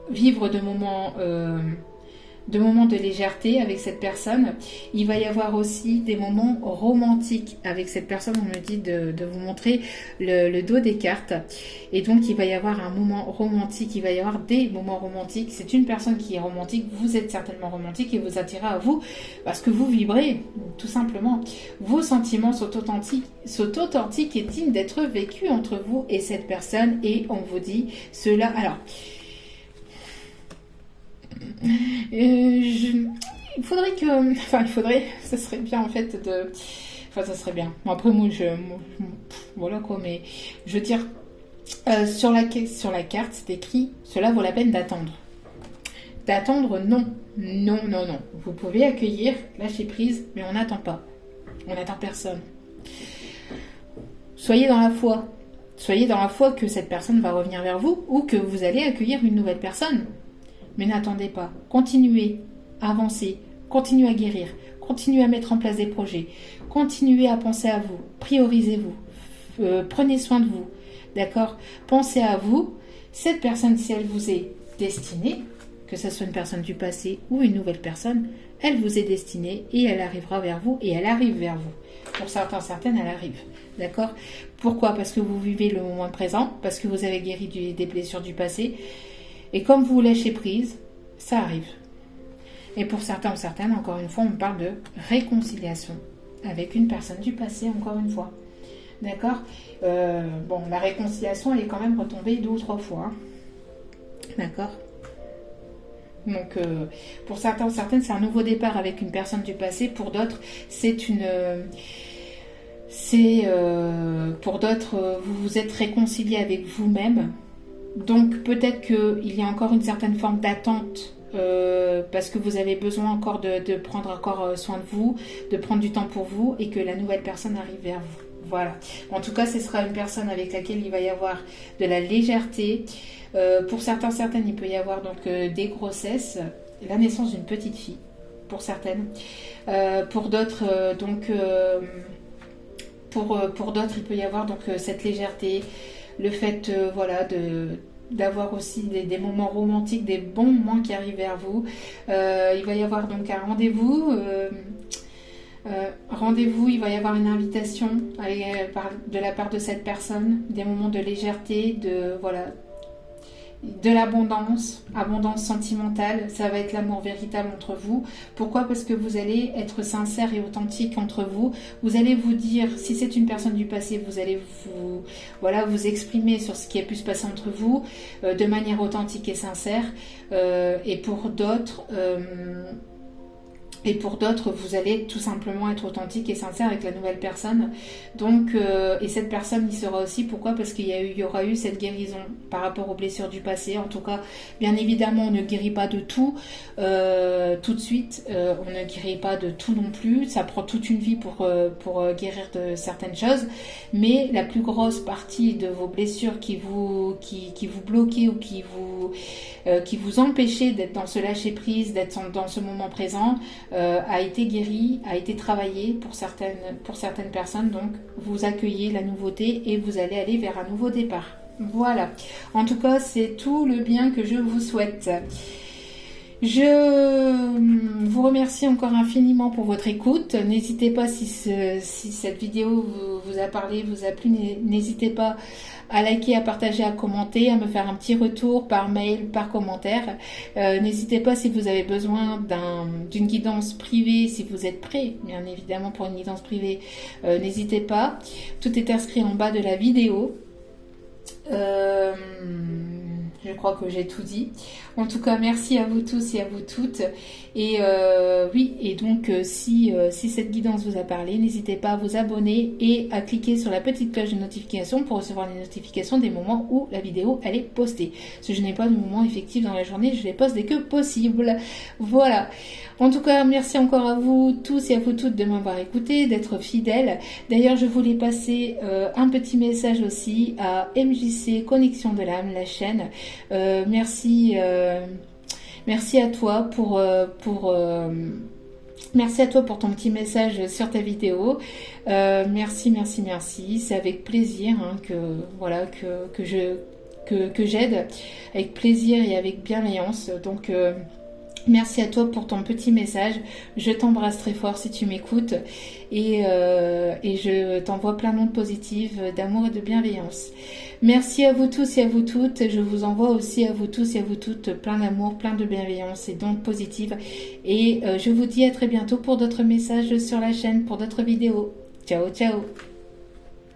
vivre de moments de légèreté avec cette personne. Il va y avoir aussi des moments romantiques avec cette personne. On me dit de vous montrer le dos des cartes. Et donc, il va y avoir un moment romantique. Il va y avoir des moments romantiques. C'est une personne qui est romantique. Vous êtes certainement romantique et vous attirez à vous parce que vous vibrez, tout simplement. Vos sentiments sont authentiques et dignes d'être vécus entre vous et cette personne. Et on vous dit cela. Alors, ça serait bien en fait ça serait bien. Bon, après moi, voilà quoi, mais je veux dire, sur la carte, c'est écrit, cela vaut la peine d'attendre. D'attendre, non. Vous pouvez accueillir, lâcher prise, mais on n'attend pas. On n'attend personne. Soyez dans la foi. Soyez dans la foi que cette personne va revenir vers vous ou que vous allez accueillir une nouvelle personne. Mais n'attendez pas. Continuez, avancez, continuez à guérir, continuez à mettre en place des projets, continuez à penser à vous, priorisez-vous, prenez soin de vous, d'accord ? Pensez à vous. Cette personne, si elle vous est destinée, que ce soit une personne du passé ou une nouvelle personne, elle vous est destinée et elle arrivera vers vous et elle arrive vers vous. Pour certaines, elle arrive. D'accord ? Pourquoi ? Parce que vous vivez le moment présent, parce que vous avez guéri des blessures du passé. Et comme vous lâchez prise, ça arrive. Et pour certains ou certaines, encore une fois, on parle de réconciliation avec une personne du passé, encore une fois. D'accord ? Bon, la réconciliation, elle est quand même retombée 2 ou 3 fois. Hein. D'accord ? Donc, pour certains ou certaines, c'est un nouveau départ avec une personne du passé. Pour d'autres, pour d'autres, vous vous êtes réconcilié avec vous-même. Donc peut-être qu'il y a encore une certaine forme d'attente parce que vous avez besoin encore de prendre encore soin de vous, de prendre du temps pour vous et que la nouvelle personne arrive vers vous. Voilà. En tout cas, ce sera une personne avec laquelle il va y avoir de la légèreté. Pour certaines, il peut y avoir donc des grossesses, la naissance d'une petite fille, pour certaines. Pour d'autres, pour d'autres, il peut y avoir donc cette légèreté. Le fait d'avoir aussi des moments romantiques, des bons moments qui arrivent vers vous. Il va y avoir donc un rendez-vous. Il va y avoir une invitation de la part de cette personne, des moments de légèreté, de l'abondance, abondance sentimentale. Ça va être l'amour véritable entre vous. Pourquoi ? Parce que vous allez être sincère et authentique entre vous. Vous allez vous dire, si c'est une personne du passé, vous allez vous exprimer sur ce qui a pu se passer entre vous de manière authentique et sincère. Et pour d'autres, vous allez tout simplement être authentique et sincère avec la nouvelle personne. Donc, et cette personne y sera aussi. Pourquoi ? Parce qu'il y aura eu cette guérison par rapport aux blessures du passé. En tout cas, bien évidemment, on ne guérit pas de tout tout de suite. On ne guérit pas de tout non plus. Ça prend toute une vie pour guérir de certaines choses. Mais la plus grosse partie de vos blessures qui vous bloquaient ou qui vous qui vous empêchait d'être dans ce lâcher-prise, d'être dans ce moment présent, a été guéri, a été travaillé pour certaines personnes. Donc, vous accueillez la nouveauté et vous allez aller vers un nouveau départ. Voilà. En tout cas, c'est tout le bien que je vous souhaite. Je vous remercie encore infiniment pour votre écoute. N'hésitez pas, si cette vidéo vous a parlé, vous a plu, n'hésitez pas à liker, à partager, à commenter, à me faire un petit retour par mail, par commentaire. N'hésitez pas si vous avez besoin d'une guidance privée, si vous êtes prêt, bien évidemment, pour une guidance privée, n'hésitez pas. Tout est inscrit en bas de la vidéo. Je crois que j'ai tout dit. En tout cas, merci à vous tous et à vous toutes. Et oui, et donc si cette guidance vous a parlé, n'hésitez pas à vous abonner et à cliquer sur la petite cloche de notification pour recevoir les notifications des moments où la vidéo elle est postée. Parce que je n'ai pas de moments effectifs dans la journée, je les poste dès que possible. Voilà. En tout cas, merci encore à vous tous et à vous toutes de m'avoir écouté, d'être fidèles. D'ailleurs, je voulais passer un petit message aussi à MJC Connexion de l'âme, la chaîne. Merci à toi merci à toi pour ton petit message sur ta vidéo. Merci. C'est avec plaisir que j'aide, avec plaisir et avec bienveillance. Donc merci à toi pour ton petit message. Je t'embrasse très fort si tu m'écoutes et je t'envoie plein d'ondes positives, d'amour et de bienveillance. Merci à vous tous et à vous toutes. Je vous envoie aussi à vous tous et à vous toutes plein d'amour, plein de bienveillance et d'ondes positives. Et je vous dis à très bientôt pour d'autres messages sur la chaîne, pour d'autres vidéos. Ciao, ciao!